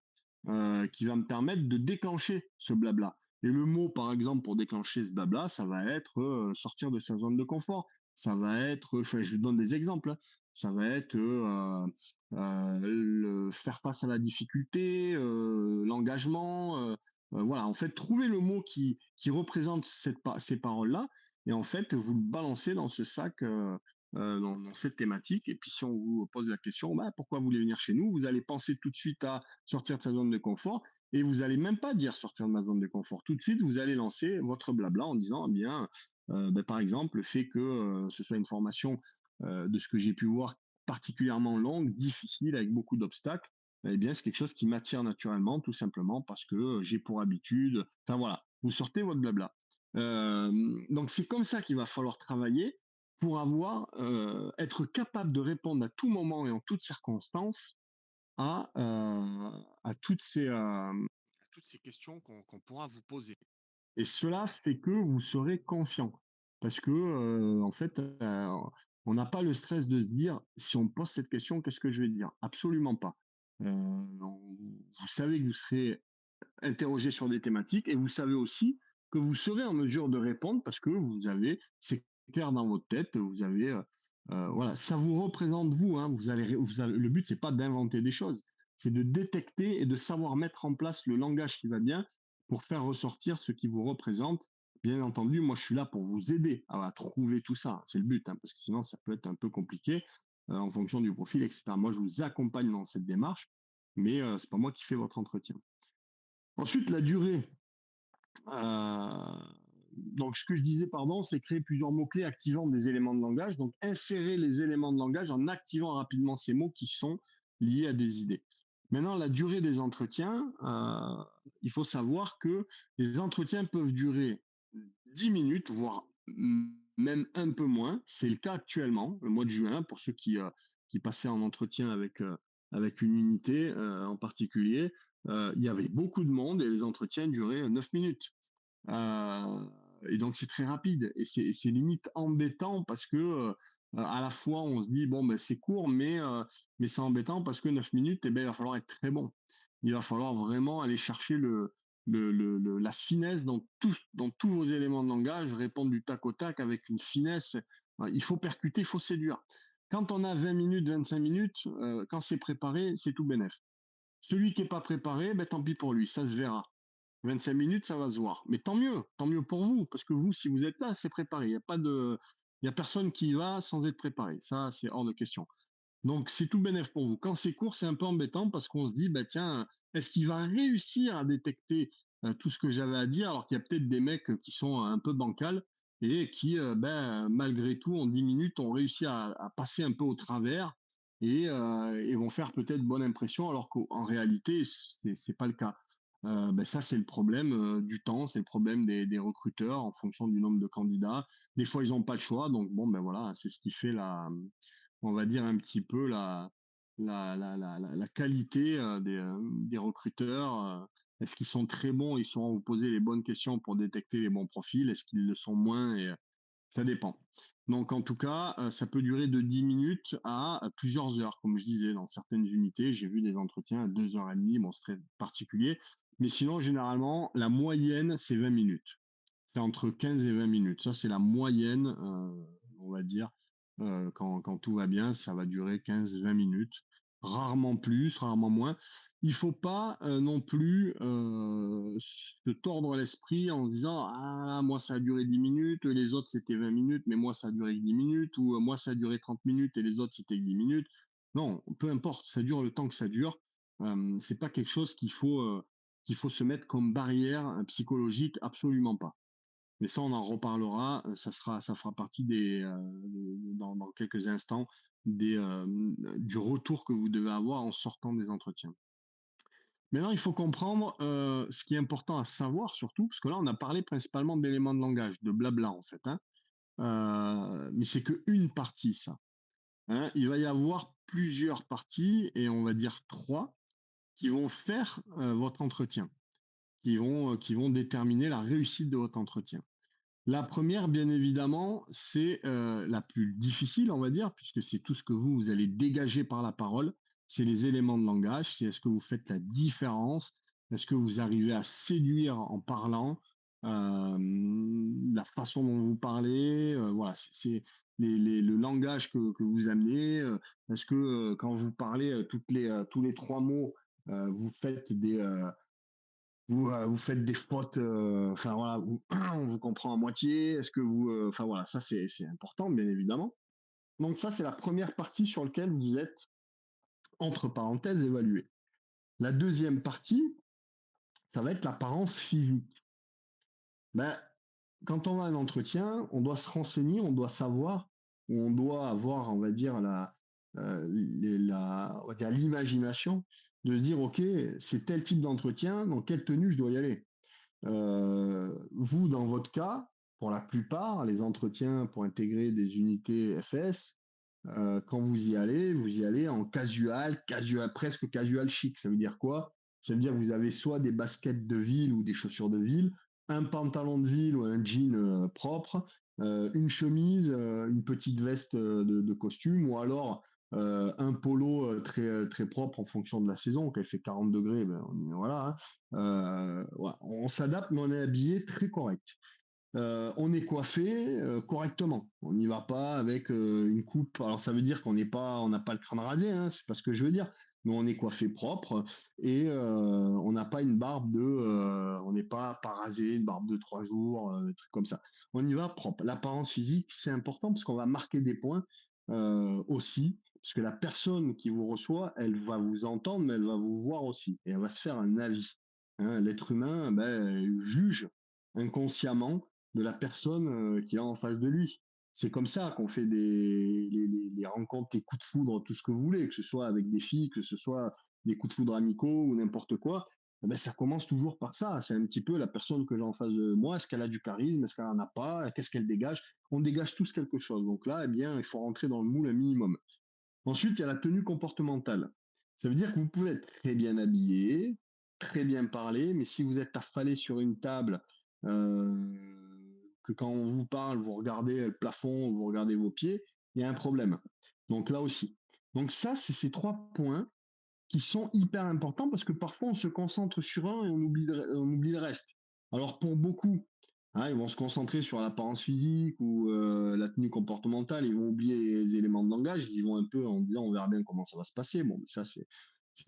A: qui va me permettre de déclencher ce blabla. Et le mot, par exemple, pour déclencher ce blabla, ça va être sortir de sa zone de confort. Ça va être, enfin, je vous donne des exemples, hein. Ça va être faire face à la difficulté, l'engagement. Voilà, en fait, trouver le mot qui représente ces paroles-là, et en fait, vous le balancez dans ce sac, dans cette thématique. Et puis, si on vous pose la question, bah, pourquoi vous voulez venir chez nous, vous allez penser tout de suite à sortir de sa zone de confort, et vous allez même pas dire sortir de ma zone de confort. Tout de suite, vous allez lancer votre blabla en disant, eh bien, ben, par exemple, le fait que ce soit une formation de ce que j'ai pu voir particulièrement longue, difficile, avec beaucoup d'obstacles, eh bien, c'est quelque chose qui m'attire naturellement, tout simplement parce que j'ai pour habitude. Enfin voilà, vous sortez votre blabla. Donc c'est comme ça qu'il va falloir travailler pour être capable de répondre à tout moment et en toutes circonstances à toutes ces questions qu'on pourra vous poser. Et cela fait que vous serez confiant. Parce que, en fait, on n'a pas le stress de se dire, si on me pose cette question, qu'est-ce que je vais dire? Absolument pas. Vous savez que vous serez interrogé sur des thématiques, et vous savez aussi que vous serez en mesure de répondre parce que c'est clair dans votre tête, voilà, ça vous représente vous, hein, le but c'est pas d'inventer des choses, c'est de détecter et de savoir mettre en place le langage qui va bien pour faire ressortir ce qui vous représente. Bien entendu, moi je suis là pour vous aider à trouver tout ça, c'est le but, hein, parce que sinon ça peut être un peu compliqué en fonction du profil, etc. Moi je vous accompagne dans cette démarche, mais c'est pas moi qui fais votre entretien. Ensuite, la durée. Euh, donc, ce que je disais, pardon, c'est créer plusieurs mots-clés activant des éléments de langage. Donc, insérer les éléments de langage en activant rapidement ces mots qui sont liés à des idées. Maintenant, la durée des entretiens, il faut savoir que les entretiens peuvent durer 10 minutes, voire même un peu moins. C'est le cas actuellement, le mois de juin, pour ceux qui passaient en entretien avec une unité en particulier. Il y avait beaucoup de monde et les entretiens duraient 9 minutes. Euh, et donc c'est très rapide et c'est limite embêtant parce que à la fois on se dit bon ben c'est court, mais c'est embêtant parce que 9 minutes, eh ben, il va falloir être très bon. Il va falloir vraiment aller chercher la finesse dans tous vos éléments de langage, répondre du tac au tac avec une finesse. Il faut percuter, il faut séduire. Quand on a 20 minutes, 25 minutes, quand c'est préparé, c'est tout bénef. Celui qui n'est pas préparé, ben, tant pis pour lui, ça se verra. 25 minutes, ça va se voir. Mais tant mieux pour vous, parce que vous, si vous êtes là, c'est préparé. Il y a personne qui y va sans être préparé. Ça, c'est hors de question. Donc, c'est tout bénef pour vous. Quand c'est court, c'est un peu embêtant parce qu'on se dit, bah, tiens, est-ce qu'il va réussir à détecter tout ce que j'avais à dire, alors qu'il y a peut-être des mecs qui sont un peu bancals et qui, ben, malgré tout, en 10 minutes, ont réussi à passer un peu au travers et vont faire peut-être bonne impression, alors qu'en réalité, c'est pas le cas. Ben ça, c'est le problème du temps, c'est le problème des recruteurs en fonction du nombre de candidats. Des fois, ils n'ont pas le choix, donc bon, ben voilà, c'est ce qui fait on va dire un petit peu la qualité des recruteurs. Est-ce qu'ils sont très bons, ils sauront vous poser les bonnes questions pour détecter les bons profils? Est-ce qu'ils le sont moins? Ça dépend. Donc en tout cas, ça peut durer de 10 minutes à plusieurs heures, comme je disais, dans certaines unités. J'ai vu des entretiens à 2h30, bon, c'est très particulier. Mais sinon, généralement, la moyenne, c'est 20 minutes. C'est entre 15 et 20 minutes. Ça, c'est la moyenne, on va dire. Quand tout va bien, ça va durer 15-20 minutes. Rarement plus, rarement moins. Il faut pas non plus se tordre l'esprit en se disant ah moi ça a duré 10 minutes, les autres c'était 20 minutes, mais moi ça a duré que 10 minutes, ou moi ça a duré 30 minutes et les autres c'était que 10 minutes. Non, peu importe, ça dure le temps que ça dure. C'est pas quelque chose qu'il faut se mettre comme barrière psychologique, absolument pas. Mais ça, on en reparlera. Ça fera partie dans quelques instants du retour que vous devez avoir en sortant des entretiens. Maintenant, il faut comprendre ce qui est important à savoir surtout, parce que là, on a parlé principalement d'éléments de langage, de blabla en fait, hein. Mais c'est qu'une partie, ça, hein. Il va y avoir plusieurs parties, et on va dire trois, qui vont faire votre entretien, qui vont déterminer la réussite de votre entretien. La première, bien évidemment, c'est la plus difficile, on va dire, puisque c'est tout ce que vous allez dégager par la parole. c'est les éléments de langage, c'est est-ce que vous faites la différence, est-ce que vous arrivez à séduire en parlant, la façon dont vous parlez, voilà, c'est le langage que vous amenez, est-ce que quand vous parlez tous les 3 mots, vous faites vous faites des fautes, enfin voilà, on vous comprend à moitié, est-ce que vous, enfin voilà, ça c'est important, bien évidemment. Donc ça, c'est la première partie sur laquelle vous êtes, entre parenthèses, évalué. La deuxième partie, ça va être l'apparence physique. Ben, quand on a un entretien, on doit se renseigner, on doit savoir, on doit avoir, on va dire, on va dire l'imagination de se dire, OK, c'est tel type d'entretien, dans quelle tenue je dois y aller. Vous, dans votre cas, pour la plupart, les entretiens pour intégrer des unités FS, quand vous y allez en casual, casual, presque casual chic. Ça veut dire quoi? Ça veut dire que vous avez soit des baskets de ville ou des chaussures de ville, un pantalon de ville ou un jean propre, une chemise, une petite veste de costume, ou alors un polo très propre en fonction de la saison. Quand il fait 40 degrés, ben, voilà, hein. Ouais, on s'adapte, mais on est habillé très correct. On est coiffé correctement. On n'y va pas avec une coupe. Alors ça veut dire on n'a pas le crâne rasé, hein, c'est pas ce que je veux dire. Mais on est coiffé propre et on n'a pas une barbe on n'est pas rasé, une barbe de 3 jours, des trucs comme ça. On y va propre. L'apparence physique, c'est important parce qu'on va marquer des points aussi, parce que la personne qui vous reçoit, elle va vous entendre, mais elle va vous voir aussi et elle va se faire un avis. Hein, l'être humain, ben, juge inconsciemment de la personne qu'il a en face de lui. C'est comme ça qu'on fait les rencontres, les coups de foudre, tout ce que vous voulez, que ce soit avec des filles, que ce soit des coups de foudre amicaux ou n'importe quoi. Eh ben, ça commence toujours par ça. C'est un petit peu la personne que j'ai en face de moi. Est-ce qu'elle a du charisme? Est-ce qu'elle en a pas? Qu'est-ce qu'elle dégage? On dégage tous quelque chose. Donc là, eh bien, il faut rentrer dans le moule un minimum. Ensuite, il y a la tenue comportementale. Ça veut dire que vous pouvez être très bien habillé, très bien parler, mais si vous êtes affalé sur une table, euh, que quand on vous parle, vous regardez le plafond, vous regardez vos pieds, il y a un problème. Donc là aussi. Donc ça, c'est ces 3 points qui sont hyper importants parce que parfois on se concentre sur un et on oublie le reste. Alors pour beaucoup, hein, ils vont se concentrer sur l'apparence physique ou la tenue comportementale, ils vont oublier les éléments de langage, ils y vont un peu en disant on verra bien comment ça va se passer. Bon, ça c'est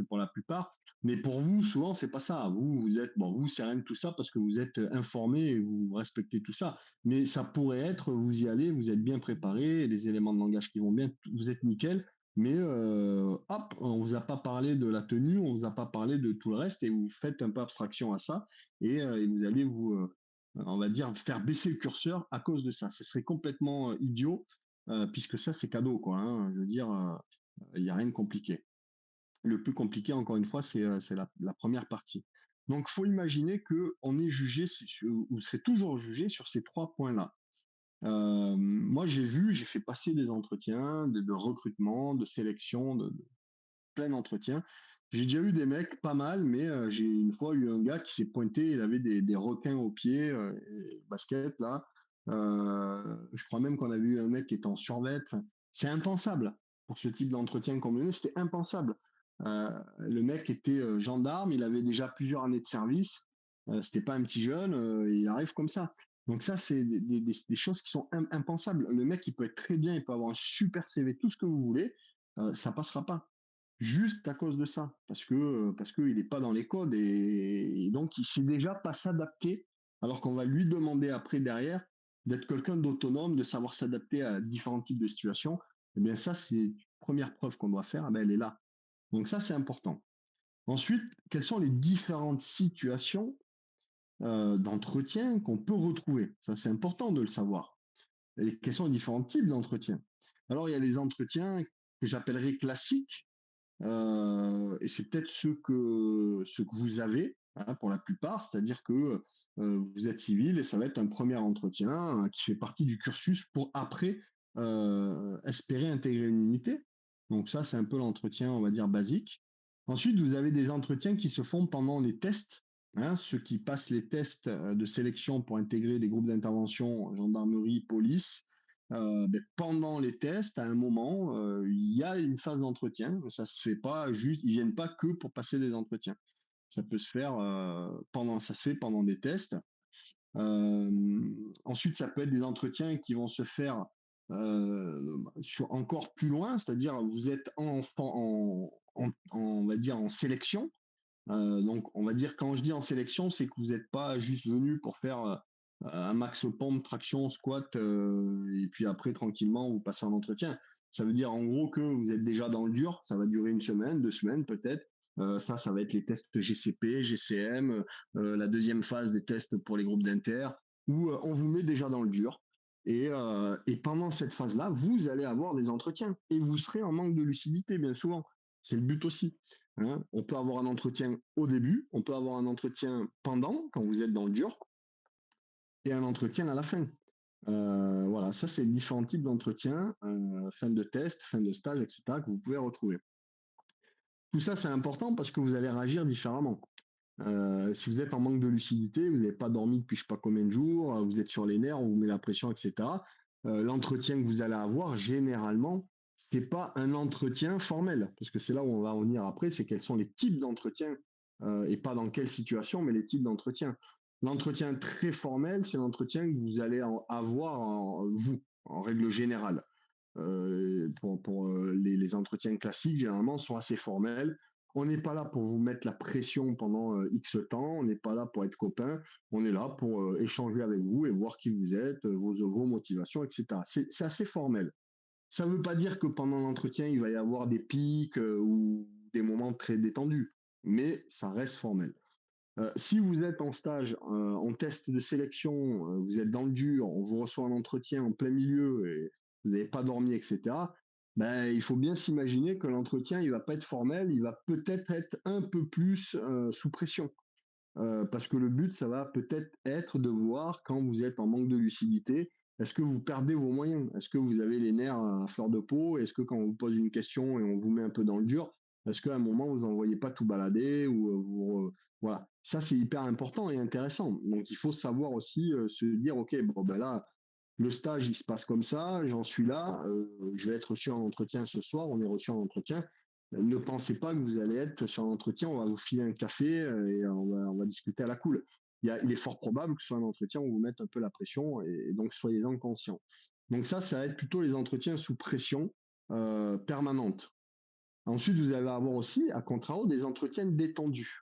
A: pour la plupart. Mais pour vous, souvent, c'est pas ça. Vous êtes, bon, vous, c'est rien de tout ça parce que vous êtes informé et vous respectez tout ça. Mais ça pourrait être, vous y allez, vous êtes bien préparé, les éléments de langage qui vont bien, vous êtes nickel, mais hop, on vous a pas parlé de la tenue, on vous a pas parlé de tout le reste, et vous faites un peu abstraction à ça, et vous allez on va dire, faire baisser le curseur à cause de ça. Ce serait complètement idiot, puisque ça, c'est cadeau, quoi. Hein. Je veux dire, il n'y a rien de compliqué. Le plus compliqué, encore une fois, c'est la première partie. Donc, faut imaginer que on est jugé, vous serez toujours jugé sur ces 3 points-là. Moi, j'ai fait passer des entretiens de recrutement, de sélection, de plein d'entretiens. J'ai déjà eu des mecs pas mal, mais j'ai une fois eu un gars qui s'est pointé, il avait des requins aux pieds, basket là. Je crois même qu'on avait eu un mec qui était en survêt. Enfin, c'est impensable pour ce type d'entretien qu'on menait, c'était impensable. Le mec était gendarme, il avait déjà plusieurs années de service, c'était pas un petit jeune, il arrive comme ça. Donc ça, c'est des choses qui sont impensables. Le mec, il peut être très bien, il peut avoir un super CV, tout ce que vous voulez, ça passera pas juste à cause de ça, parce que il n'est pas dans les codes et donc il sait déjà pas s'adapter, alors qu'on va lui demander après derrière d'être quelqu'un d'autonome, de savoir s'adapter à différents types de situations. Eh bien ça, c'est une première preuve qu'on doit faire, eh bien, elle est là. Donc ça, c'est important. Ensuite, quelles sont les différentes situations d'entretien qu'on peut retrouver? Ça, c'est important de le savoir. Et quels sont les différents types d'entretiens? Alors, il y a les entretiens que j'appellerais classiques, et c'est peut-être ce que vous avez, hein, pour la plupart, c'est-à-dire que vous êtes civil et ça va être un premier entretien qui fait partie du cursus pour après espérer intégrer une unité. Donc ça, c'est un peu l'entretien, on va dire, basique. Ensuite, vous avez des entretiens qui se font pendant les tests. Hein, ceux qui passent les tests de sélection pour intégrer les groupes d'intervention, gendarmerie, police. pendant les tests, à un moment, il y a une phase d'entretien. Ça se fait pas juste, ils viennent pas que pour passer des entretiens. Ça peut se faire ça se fait pendant des tests. Ensuite, ça peut être des entretiens qui vont se faire sur encore plus loin, c'est-à-dire vous êtes on va dire en sélection. Donc, on va dire, quand je dis en sélection, c'est que vous n'êtes pas juste venu pour faire un max pompe, traction, squat, et puis après, tranquillement, vous passez en entretien. Ça veut dire, en gros, que vous êtes déjà dans le dur. Ça va durer une semaine, 2 semaines, peut-être. Ça va être les tests GCP, GCM, la deuxième phase des tests pour les groupes d'inter, où on vous met déjà dans le dur. Et pendant cette phase-là, vous allez avoir des entretiens. Et vous serez en manque de lucidité, bien souvent. C'est le but aussi. Hein. On peut avoir un entretien au début, on peut avoir un entretien pendant, quand vous êtes dans le dur, et un entretien à la fin. Voilà, ça c'est différents types d'entretiens, fin de test, fin de stage, etc., que vous pouvez retrouver. Tout ça c'est important parce que vous allez réagir différemment. Si vous êtes en manque de lucidité, vous n'avez pas dormi depuis je ne sais pas combien de jours, vous êtes sur les nerfs, on vous met la pression, etc. L'entretien que vous allez avoir, généralement, c'est pas un entretien formel, parce que c'est là où on va en venir après, c'est quels sont les types d'entretiens, et pas dans quelle situation, mais les types d'entretiens. L'entretien très formel, c'est l'entretien que vous allez avoir vous, en règle générale. Pour les entretiens classiques, généralement, sont assez formels. On n'est pas là pour vous mettre la pression pendant X temps, on n'est pas là pour être copain, on est là pour échanger avec vous et voir qui vous êtes, vos motivations, etc. C'est assez formel. Ça ne veut pas dire que pendant l'entretien, il va y avoir des pics ou des moments très détendus, mais ça reste formel. Si vous êtes en stage, en test de sélection, vous êtes dans le dur, on vous reçoit un entretien en plein milieu et vous n'avez pas dormi, etc., ben, il faut bien s'imaginer que l'entretien, il va pas être formel, il va peut-être être un peu plus sous pression. Parce que le but, ça va peut-être être de voir quand vous êtes en manque de lucidité, est-ce que vous perdez vos moyens? Est-ce que vous avez les nerfs à fleur de peau? Est-ce que quand on vous pose une question et on vous met un peu dans le dur, est-ce qu'à un moment, vous n'en voyez pas tout balader ou voilà. Ça, c'est hyper important et intéressant. Donc, il faut savoir aussi se dire, OK, bon, ben là, le stage, il se passe comme ça, j'en suis là, je vais être reçu en entretien ce soir, on est reçu en entretien. Ne pensez pas que vous allez être sur un entretien, on va vous filer un café et on va discuter à la cool. Il est fort probable que ce soit un entretien où on vous mette un peu la pression et donc soyez-en conscients. Donc ça va être plutôt les entretiens sous pression permanente. Ensuite, vous allez avoir aussi, à contrario, des entretiens détendus.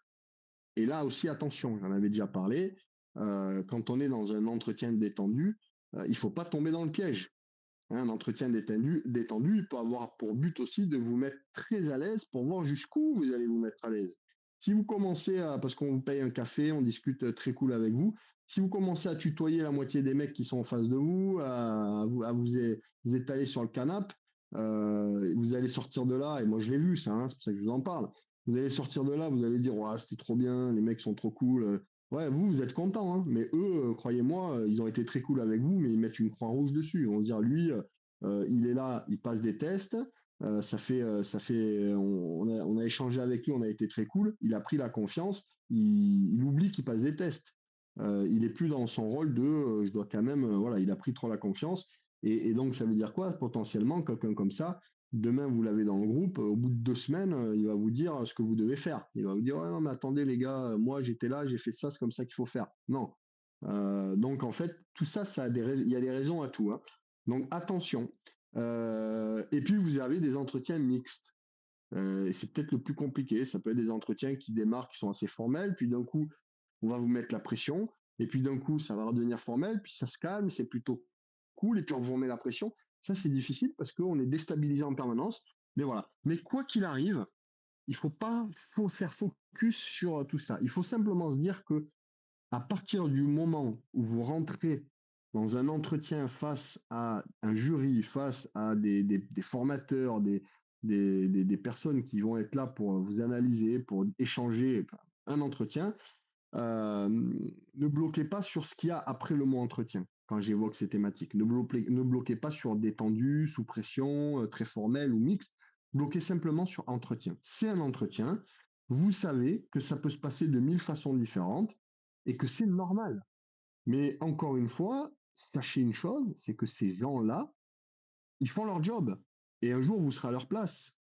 A: Et là aussi, attention, j'en avais déjà parlé, quand on est dans un entretien détendu, il ne faut pas tomber dans le piège. Un entretien détendu, il peut avoir pour but aussi de vous mettre très à l'aise pour voir jusqu'où vous allez vous mettre à l'aise. Si vous commencez à, parce qu'on vous paye un café, on discute très cool avec vous, si vous commencez à tutoyer la moitié des mecs qui sont en face de vous, vous étaler sur le canapé, vous allez sortir de là, et moi je l'ai vu ça, hein, c'est pour ça que je vous en parle. Vous allez sortir de là, vous allez dire, ouais, c'était trop bien, les mecs sont trop cool. Ouais, vous êtes content, hein, mais eux, croyez-moi, ils ont été très cool avec vous, mais ils mettent une croix rouge dessus. Ils vont se dire, lui, il est là, il passe des tests. On a échangé avec lui, on a été très cool. Il a pris la confiance. Il oublie qu'il passe des tests. Il est plus dans son rôle de, je dois quand même, voilà, il a pris trop la confiance. Et donc, ça veut dire quoi? Potentiellement, quelqu'un comme ça, demain, vous l'avez dans le groupe, au bout de 2 semaines, il va vous dire ce que vous devez faire. Il va vous dire, ouais, non, mais attendez, les gars, moi, j'étais là, j'ai fait ça, c'est comme ça qu'il faut faire. Non. Donc, en fait, tout ça, il y a des raisons à tout. Hein. Donc, attention. Et puis, vous avez des entretiens mixtes. Et c'est peut-être le plus compliqué. Ça peut être des entretiens qui démarrent, qui sont assez formels, puis d'un coup, on va vous mettre la pression, et puis d'un coup, ça va redevenir formel, puis ça se calme, c'est plutôt cool, et puis on vous remet la pression. Ça, c'est difficile parce qu'on est déstabilisé en permanence. Mais voilà. Mais quoi qu'il arrive, il faut faire focus sur tout ça. Il faut simplement se dire que à partir du moment où vous rentrez dans un entretien face à un jury, face à des formateurs, des personnes qui vont être là pour vous analyser, pour échanger un entretien, euh, ne bloquez pas sur ce qu'il y a après le mot entretien quand j'évoque ces thématiques. Ne bloquez pas sur détendu, sous pression, très formel ou mixte. Bloquez simplement sur entretien. C'est un entretien. Vous savez que ça peut se passer de 1000 façons différentes et que c'est normal. Mais encore une fois, sachez une chose, c'est que ces gens-là, ils font leur job. Et un jour, vous serez à leur place.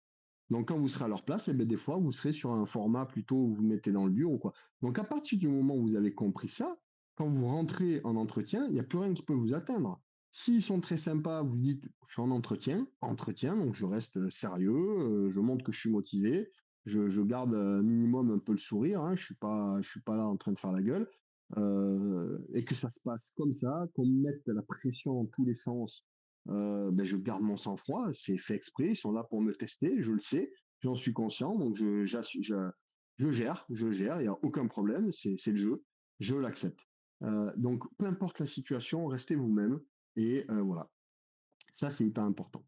A: Donc, quand vous serez à leur place, eh bien, des fois, vous serez sur un format plutôt où vous mettez dans le dur ou quoi. Donc, à partir du moment où vous avez compris ça, quand vous rentrez en entretien, il n'y a plus rien qui peut vous atteindre. S'ils sont très sympas, vous dites, je suis en entretien, donc je reste sérieux, je montre que je suis motivé, je garde un minimum un peu le sourire, hein, je suis pas là en train de faire la gueule, et que ça se passe comme ça, qu'on me mette la pression dans tous les sens, ben, je garde mon sang-froid, c'est fait exprès, ils sont là pour me tester, je le sais, j'en suis conscient, donc je gère, il n'y a aucun problème, c'est le jeu, je l'accepte. Donc, peu importe la situation, restez vous-même, et voilà, ça c'est hyper important.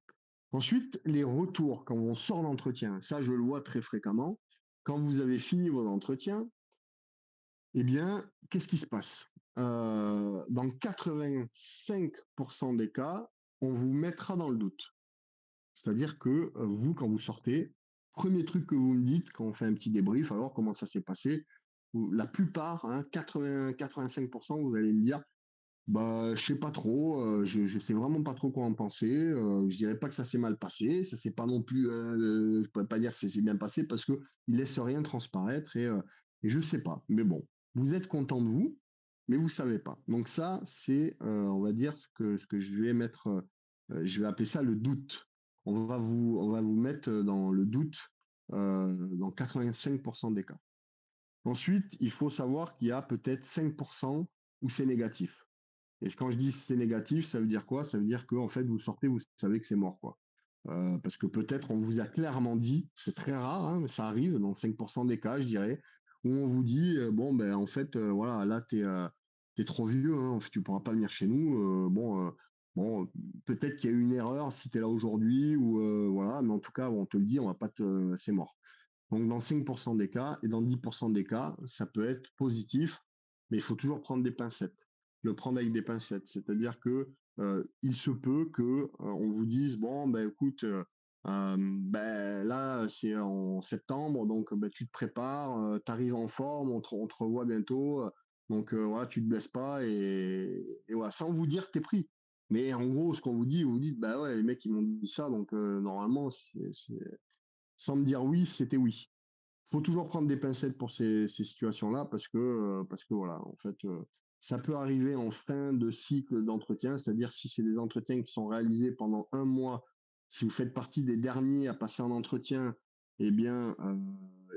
A: Ensuite, les retours, quand on sort d'entretien, ça je le vois très fréquemment, quand vous avez fini vos entretiens, eh bien, qu'est-ce qui se passe? Dans 85% des cas, on vous mettra dans le doute. C'est-à-dire que vous, quand vous sortez, premier truc que vous me dites quand on fait un petit débrief, alors comment ça s'est passé? La plupart, hein, 80-85%, vous allez me dire, bah, je sais pas trop, je sais vraiment pas trop quoi en penser. Je dirais pas que ça s'est mal passé, ça s'est pas non plus, je pourrais pas dire que ça s'est bien passé parce que il laisse rien transparaître et je sais pas. Mais bon, vous êtes content de vous, mais vous savez pas. Donc ça, c'est, on va dire ce que je vais mettre, je vais appeler ça le doute. On va vous mettre dans le doute dans 85% des cas. Ensuite, il faut savoir qu'il y a peut-être 5% où c'est négatif. Et quand je dis c'est négatif, ça veut dire quoi? Ça veut dire que en fait, vous sortez, vous savez que c'est mort, quoi. Parce que peut-être on vous a clairement dit, c'est très rare, hein, mais ça arrive dans 5% des cas, je dirais, où on vous dit, bon, ben en fait, voilà, là, t'es trop vieux, hein, tu pourras pas venir chez nous. Bon, peut-être qu'il y a eu une erreur si t'es là aujourd'hui, ou voilà, mais en tout cas, on te le dit, on va pas te, c'est mort. Donc, dans 5% des cas et dans 10% des cas, ça peut être positif, mais il faut toujours prendre des pincettes. Le prendre avec des pincettes. C'est-à-dire que il se peut que on vous dise bon ben écoute ben là c'est en septembre donc ben, tu te prépares, tu arrives en forme, on te revoit bientôt, donc voilà tu te blesses pas et voilà sans vous dire que t'es pris. Mais en gros ce qu'on vous dit, vous vous dites bah ouais les mecs ils m'ont dit ça donc normalement sans me dire oui c'était oui. Faut toujours prendre des pincettes pour ces situations-là parce que voilà, en fait, ça peut arriver en fin de cycle d'entretien, c'est-à-dire si c'est des entretiens qui sont réalisés pendant un mois, si vous faites partie des derniers à passer en entretien, eh bien,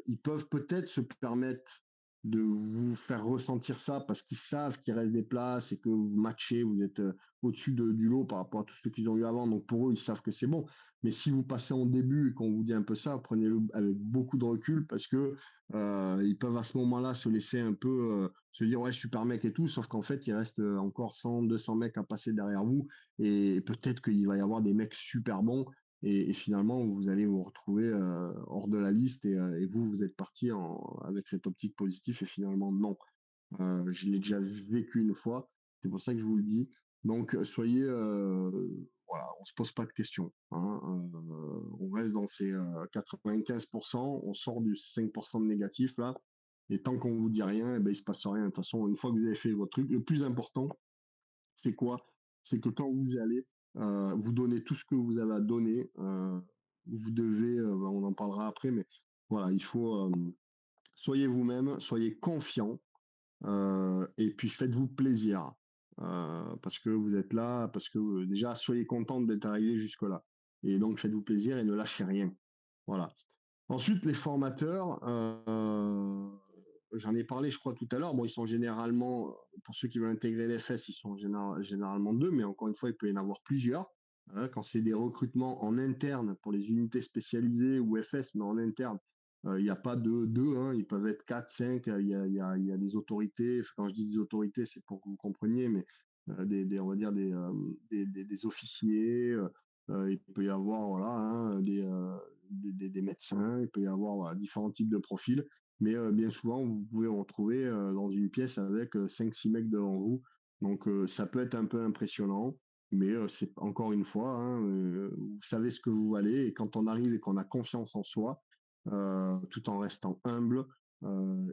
A: ils peuvent peut-être se permettre de vous faire ressentir ça parce qu'ils savent qu'il reste des places et que vous matchez, vous êtes au-dessus du lot par rapport à tout ce qu'ils ont eu avant. Donc pour eux, ils savent que c'est bon. Mais si vous passez en début et qu'on vous dit un peu ça, prenez-le avec beaucoup de recul parce que ils peuvent à ce moment-là se laisser un peu se dire ouais super mec et tout, sauf qu'en fait il reste encore 100, 200 mecs à passer derrière vous et peut-être qu'il va y avoir des mecs super bons et finalement vous allez vous retrouver hors de la liste et vous vous êtes parti avec cette optique positive et finalement non. Je l'ai déjà vécu une fois, c'est pour ça que je vous le dis. Donc soyez voilà, on se pose pas de questions, hein. On reste dans ces 95%, on sort du 5% de négatif là, et tant qu'on vous dit rien, eh ben, il se passe rien. De toute façon, une fois que vous avez fait votre truc, le plus important, c'est quoi? C'est que quand vous y allez, vous donnez tout ce que vous avez à donner. Vous devez, on en parlera après, mais voilà, il faut soyez vous-même, soyez confiant. Et puis faites-vous plaisir parce que vous êtes là, parce que déjà soyez content d'être arrivé jusque-là. Et donc faites-vous plaisir et ne lâchez rien. Voilà. Ensuite, les formateurs, j'en ai parlé, je crois, tout à l'heure. Bon, ils sont généralement, pour ceux qui veulent intégrer l'FS, ils sont généralement deux, mais encore une fois, il peut y en avoir plusieurs. Hein, quand c'est des recrutements en interne pour les unités spécialisées ou FS, mais en interne, il n'y a pas de deux, hein, ils peuvent être quatre, cinq. Il y a des autorités. Quand je dis des autorités, c'est pour que vous compreniez, mais on va dire des officiers. Il peut y avoir voilà, hein, des médecins, il peut y avoir voilà, différents types de profils, mais bien souvent, vous pouvez vous retrouver dans une pièce avec 5-6 mecs devant vous. Donc, ça peut être un peu impressionnant, mais c'est encore une fois, hein, vous savez ce que vous valez, et quand on arrive et qu'on a confiance en soi, tout en restant humble,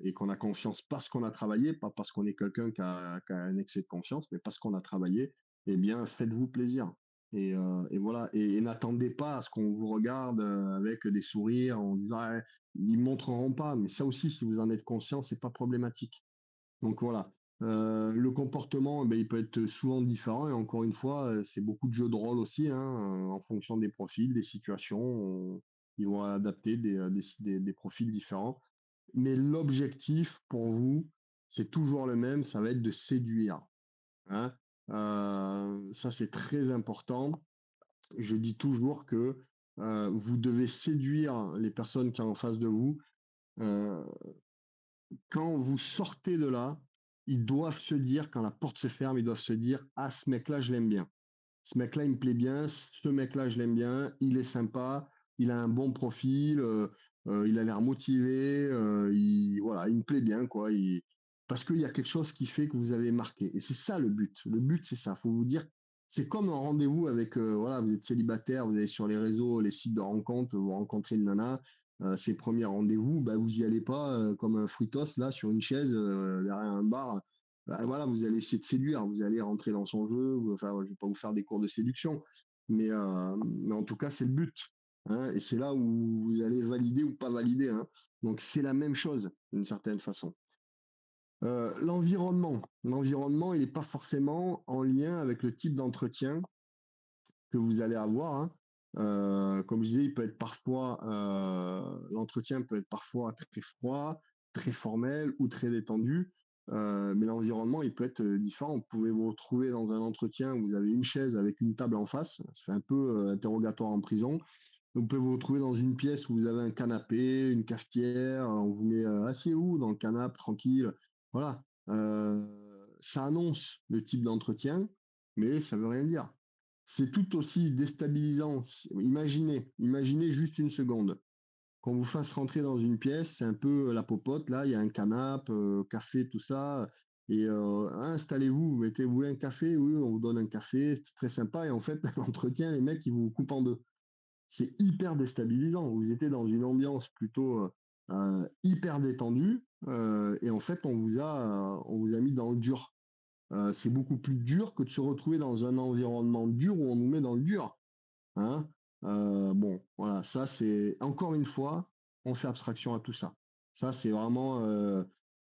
A: et qu'on a confiance parce qu'on a travaillé, pas parce qu'on est quelqu'un qui a un excès de confiance, mais parce qu'on a travaillé, eh bien, faites-vous plaisir. Et voilà. Et n'attendez pas à ce qu'on vous regarde avec des sourires en disant ah, ils montreront pas. Mais ça aussi, si vous en êtes conscient, c'est pas problématique. Donc voilà. Le comportement, ben, il peut être souvent différent et encore une fois, c'est beaucoup de jeux de rôle aussi, hein, en fonction des profils, des situations. Ils vont adapter des profils différents. Mais l'objectif pour vous, c'est toujours le même, ça va être de séduire. Hein. Ça, c'est très important. Je dis toujours que vous devez séduire les personnes qui sont en face de vous. Euh, Quand vous sortez de là, ils doivent se dire, quand la porte se ferme, ils doivent se dire, ah, ce mec-là, je l'aime bien. Ce mec-là, il me plaît bien. Ce mec-là, je l'aime bien. Il est sympa. Il a un bon profil. Il a l'air motivé. Voilà, il me plaît bien, quoi. Parce qu'il y a quelque chose qui fait que vous avez marqué. Et c'est ça le but. Le but, c'est ça. Il faut vous dire, c'est comme un rendez-vous avec, voilà, vous êtes célibataire, vous allez sur les réseaux, les sites de rencontres, vous rencontrez une nana. Ses premiers rendez-vous, bah, vous y allez pas comme un fruitos là sur une chaise derrière un bar. Bah, voilà, vous allez essayer de séduire, vous allez rentrer dans son jeu. Enfin, je vais pas vous faire des cours de séduction, mais en tout cas, c'est le but. Hein, et c'est là où vous allez valider ou pas valider. Hein. Donc, c'est la même chose d'une certaine façon. L'environnement, il n'est pas forcément en lien avec le type d'entretien que vous allez avoir. Hein. Comme je disais, il peut être parfois l'entretien peut être parfois très froid, très formel ou très détendu. Mais l'environnement, il peut être différent. Vous pouvez vous retrouver dans un entretien où vous avez une chaise avec une table en face. Ça fait un peu interrogatoire en prison. Vous pouvez vous retrouver dans une pièce où vous avez un canapé, une cafetière. On vous met asseyez-vous dans le canapé, tranquille. Voilà. Ça annonce le type d'entretien, mais ça veut rien dire. C'est tout aussi déstabilisant. Imaginez juste une seconde. Qu'on vous fasse rentrer dans une pièce, c'est un peu la popote, là, il y a un canapé, café, tout ça. Et installez-vous, mettez-vous un café, oui, on vous donne un café, c'est très sympa. Et en fait, l'entretien, les mecs, ils vous coupent en deux. C'est hyper déstabilisant. Vous étiez dans une ambiance plutôt hyper détendue, et en fait, on vous a mis dans le dur. C'est beaucoup plus dur que de se retrouver dans un environnement dur où on nous met dans le dur. Hein. Bon, voilà, ça c'est encore une fois, on fait abstraction à tout ça. Ça c'est vraiment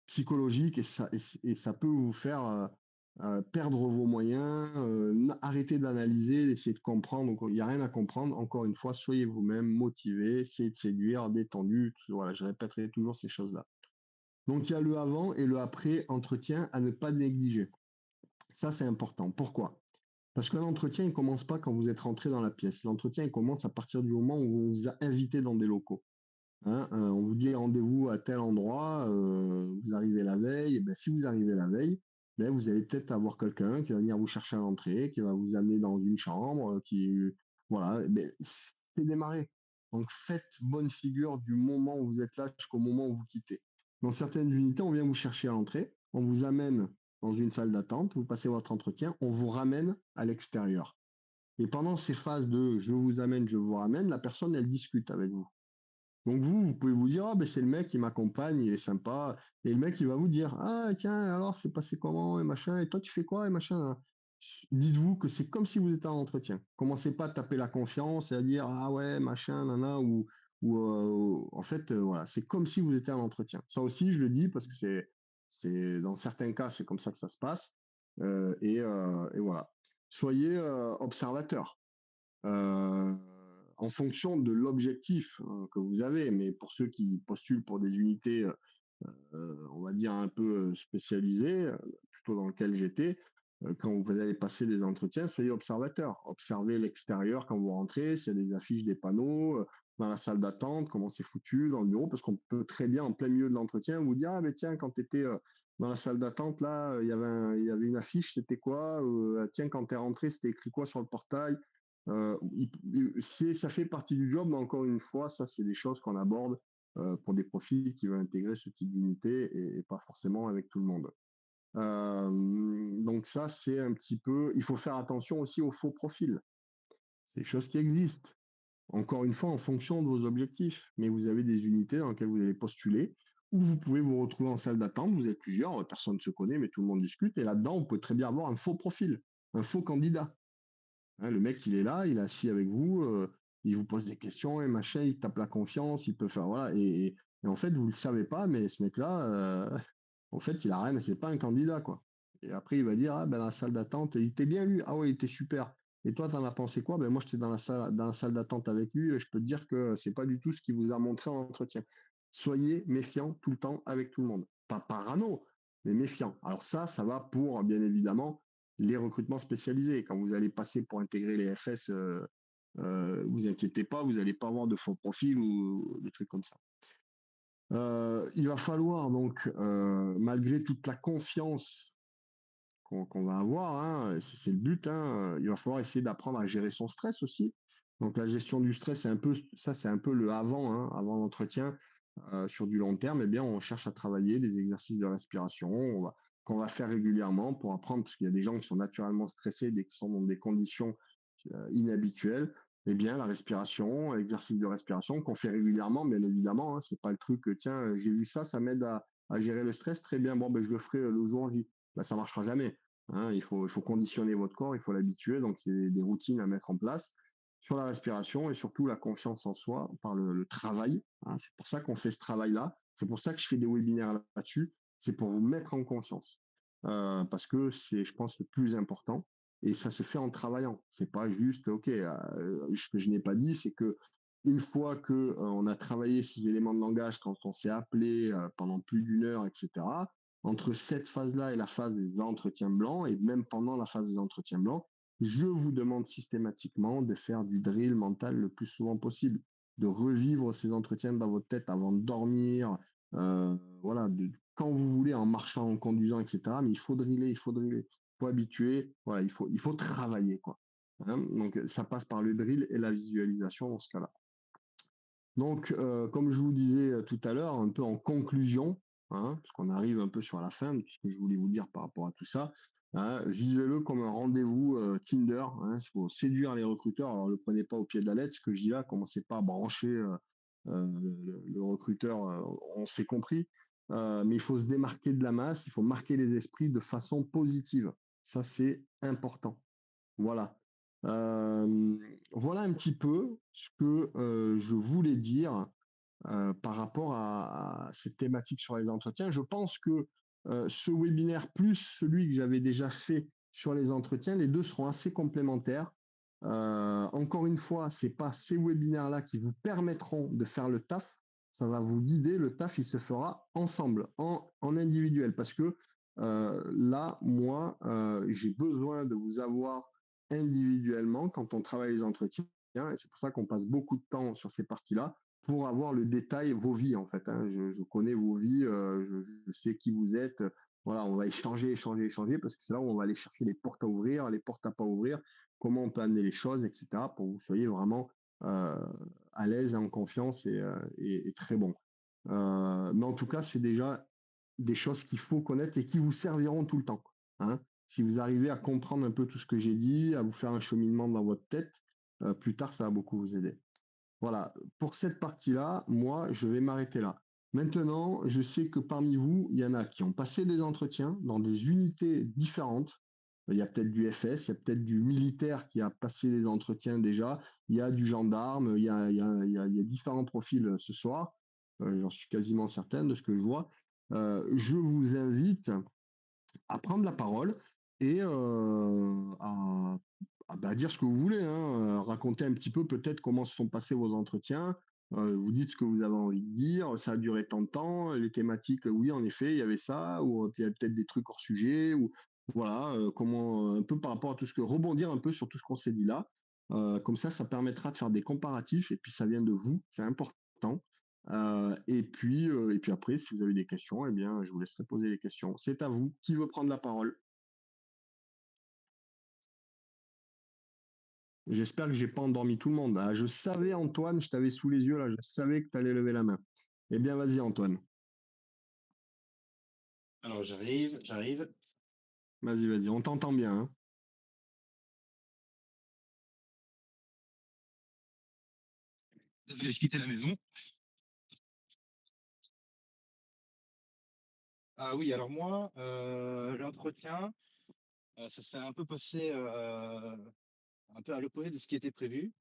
A: psychologique et ça peut vous faire perdre vos moyens, arrêter d'analyser, d'essayer de comprendre. Donc il n'y a rien à comprendre. Encore une fois, soyez vous-même, motivé, essayez de séduire, détendu. Voilà, je répéterai toujours ces choses-là. Donc il y a le avant et le après entretien à ne pas négliger. Ça c'est important. Pourquoi? Parce qu'un entretien, il ne commence pas quand vous êtes rentré dans la pièce. L'entretien, il commence à partir du moment où on vous a invité dans des locaux. Hein, on vous dit rendez-vous à tel endroit, vous arrivez la veille. Et ben, si vous arrivez la veille, ben, vous allez peut-être avoir quelqu'un qui va venir vous chercher à l'entrée, qui va vous amener dans une chambre, voilà, ben, c'est démarré. Donc faites bonne figure du moment où vous êtes là jusqu'au moment où vous quittez. Dans certaines unités, on vient vous chercher à l'entrée, on vous amène dans une salle d'attente, vous passez votre entretien, on vous ramène à l'extérieur. Et pendant ces phases de je vous amène, je vous ramène, la personne, elle discute avec vous. Donc vous pouvez vous dire, ah ben c'est le mec qui m'accompagne, il est sympa. Et le mec, il va vous dire, ah tiens, alors c'est passé comment, et machin, et toi tu fais quoi, et machin. Hein. Dites-vous que c'est comme si vous étiez en entretien. Commencez pas à taper la confiance et à dire, ah ouais, machin, nana, ou en fait, voilà, c'est comme si vous étiez en entretien. Ça aussi, je le dis parce que dans certains cas, c'est comme ça que ça se passe. Et voilà. Soyez observateur en fonction de l'objectif que vous avez. Mais pour ceux qui postulent pour des unités, on va dire un peu spécialisées, plutôt dans lequel j'étais, quand vous allez passer des entretiens, soyez observateur. Observez l'extérieur quand vous rentrez, s'il y a des affiches, des panneaux, dans la salle d'attente, comment c'est foutu, dans le bureau, parce qu'on peut très bien, en plein milieu de l'entretien, vous dire, ah mais tiens, quand tu étais dans la salle d'attente, là, il y avait une affiche, c'était quoi? Tiens, quand tu es rentré, c'était écrit quoi sur le portail? Ça fait partie du job, mais encore une fois, ça, c'est des choses qu'on aborde pour des profils qui veulent intégrer ce type d'unité et pas forcément avec tout le monde. Donc ça, c'est un petit peu. Il faut faire attention aussi aux faux profils. C'est des choses qui existent. Encore une fois, en fonction de vos objectifs. Mais vous avez des unités dans lesquelles vous allez postuler ou vous pouvez vous retrouver en salle d'attente, vous êtes plusieurs, personne ne se connaît, mais tout le monde discute, et là-dedans, vous pouvez très bien avoir un faux profil, un faux candidat. Hein, le mec, il est là, il est assis avec vous, il vous pose des questions et machin, il tape la confiance, il peut faire, voilà, et en fait, vous le savez pas, mais ce mec-là, en fait, il a rien, c'est pas un candidat, quoi. Et après, il va dire, ah ben, dans la salle d'attente, il était bien lui, ah ouais, il était super. Et toi, t'en as pensé quoi? Ben moi, j'étais dans la salle d'attente avec lui, et je peux te dire que c'est pas du tout ce qu'il vous a montré en entretien. Soyez méfiant tout le temps avec tout le monde. Pas parano, mais méfiant. Alors ça va pour, bien évidemment, les recrutements spécialisés. Quand vous allez passer pour intégrer les FS, vous inquiétez pas, vous n'allez pas avoir de faux profils ou des trucs comme ça. Il va falloir donc, malgré toute la confiance qu'on va avoir, hein, c'est le but, hein, il va falloir essayer d'apprendre à gérer son stress aussi. Donc la gestion du stress, c'est un peu ça, c'est un peu le avant, hein, avant l'entretien. Sur du long terme, eh bien, on cherche à travailler des exercices de respiration qu'on va faire régulièrement pour apprendre, parce qu'il y a des gens qui sont naturellement stressés dès qu'ils sont dans des conditions inhabituelles. Eh bien, la respiration, l'exercice de respiration qu'on fait régulièrement, bien évidemment, hein, c'est pas le truc, tiens, j'ai vu ça, ça m'aide à gérer le stress, très bien, bon, ben, je le ferai le jour J. Ben, ça marchera jamais. Hein, il faut conditionner votre corps, il faut l'habituer, donc c'est des routines à mettre en place sur la respiration et surtout la confiance en soi par le travail. Hein, c'est pour ça qu'on fait ce travail-là. C'est pour ça que je fais des webinaires là-dessus. C'est pour vous mettre en confiance. Parce que c'est, je pense, le plus important. Et ça se fait en travaillant. C'est pas juste, ok, ce que je n'ai pas dit, c'est que une fois que on a travaillé ces éléments de langage, quand on s'est appelé pendant plus d'une heure, etc., entre cette phase-là et la phase des entretiens blancs, et même pendant la phase des entretiens blancs, je vous demande systématiquement de faire du drill mental le plus souvent possible, de revivre ces entretiens dans votre tête avant de dormir, voilà, quand vous voulez, en marchant, en conduisant, etc. Mais il faut driller, il faut driller, il faut habituer, voilà, il faut travailler, quoi. Hein, donc ça passe par le drill et la visualisation dans ce cas-là. Donc, comme je vous disais tout à l'heure, un peu en conclusion, hein, parce qu'on arrive un peu sur la fin de ce que je voulais vous dire par rapport à tout ça, hein, vivez-le comme un rendez-vous Tinder, hein, pour séduire les recruteurs. Alors, ne le prenez pas au pied de la lettre, ce que je dis là, commencez pas à brancher le recruteur, on s'est compris, mais il faut se démarquer de la masse, il faut marquer les esprits de façon positive. Ça, c'est important. Voilà. Euh, voilà un petit peu ce que je voulais dire par rapport à cette thématique sur les entretiens. Je pense que ce webinaire plus celui que j'avais déjà fait sur les entretiens, les deux seront assez complémentaires. Encore une fois, c'est pas ces webinaires-là qui vous permettront de faire le taf. Ça va vous guider. Le taf, il se fera ensemble, en individuel, parce que là, moi, j'ai besoin de vous avoir individuellement quand on travaille les entretiens. Et c'est pour ça qu'on passe beaucoup de temps sur ces parties-là pour avoir le détail, vos vies en fait. Hein. Je connais vos vies, je sais qui vous êtes. Voilà, on va échanger, échanger, échanger, parce que c'est là où on va aller chercher les portes à ouvrir, les portes à pas ouvrir, comment on peut amener les choses, etc., pour que vous soyez vraiment euh, à l'aise, en confiance et très bon. Mais en tout cas, c'est déjà des choses qu'il faut connaître et qui vous serviront tout le temps. Hein. Si vous arrivez à comprendre un peu tout ce que j'ai dit, à vous faire un cheminement dans votre tête, plus tard, ça va beaucoup vous aider. Voilà, pour cette partie-là, moi, je vais m'arrêter là. Maintenant, je sais que parmi vous, il y en a qui ont passé des entretiens dans des unités différentes. Il y a peut-être du FS, il y a peut-être du militaire qui a passé des entretiens déjà, il y a du gendarme, il y a différents profils ce soir. J'en suis quasiment certain de ce que je vois. Je vous invite à prendre la parole et à dire ce que vous voulez, hein, raconter un petit peu peut-être comment se sont passés vos entretiens. Vous dites ce que vous avez envie de dire, ça a duré tant de temps, les thématiques, oui, en effet, il y avait ça, ou il y a peut-être des trucs hors sujet, ou voilà, comment un peu par rapport à tout ce que rebondir un peu sur tout ce qu'on s'est dit là. Comme ça permettra de faire des comparatifs, et puis ça vient de vous, c'est important. Et puis après, si vous avez des questions, eh bien, je vous laisserai poser les questions. C'est à vous. Qui veut prendre la parole? J'espère que j'ai pas endormi tout le monde. Ah, je savais, Antoine, je t'avais sous les yeux là, je savais que tu allais lever la main. Eh bien, vas-y, Antoine.
B: Alors j'arrive, j'arrive.
A: Vas-y, vas-y. On t'entend bien. Hein.
B: Désolé, je quittais la maison.
C: Ah oui, alors moi, l'entretien, ça s'est un peu passé, un peu à l'opposé de ce qui était prévu.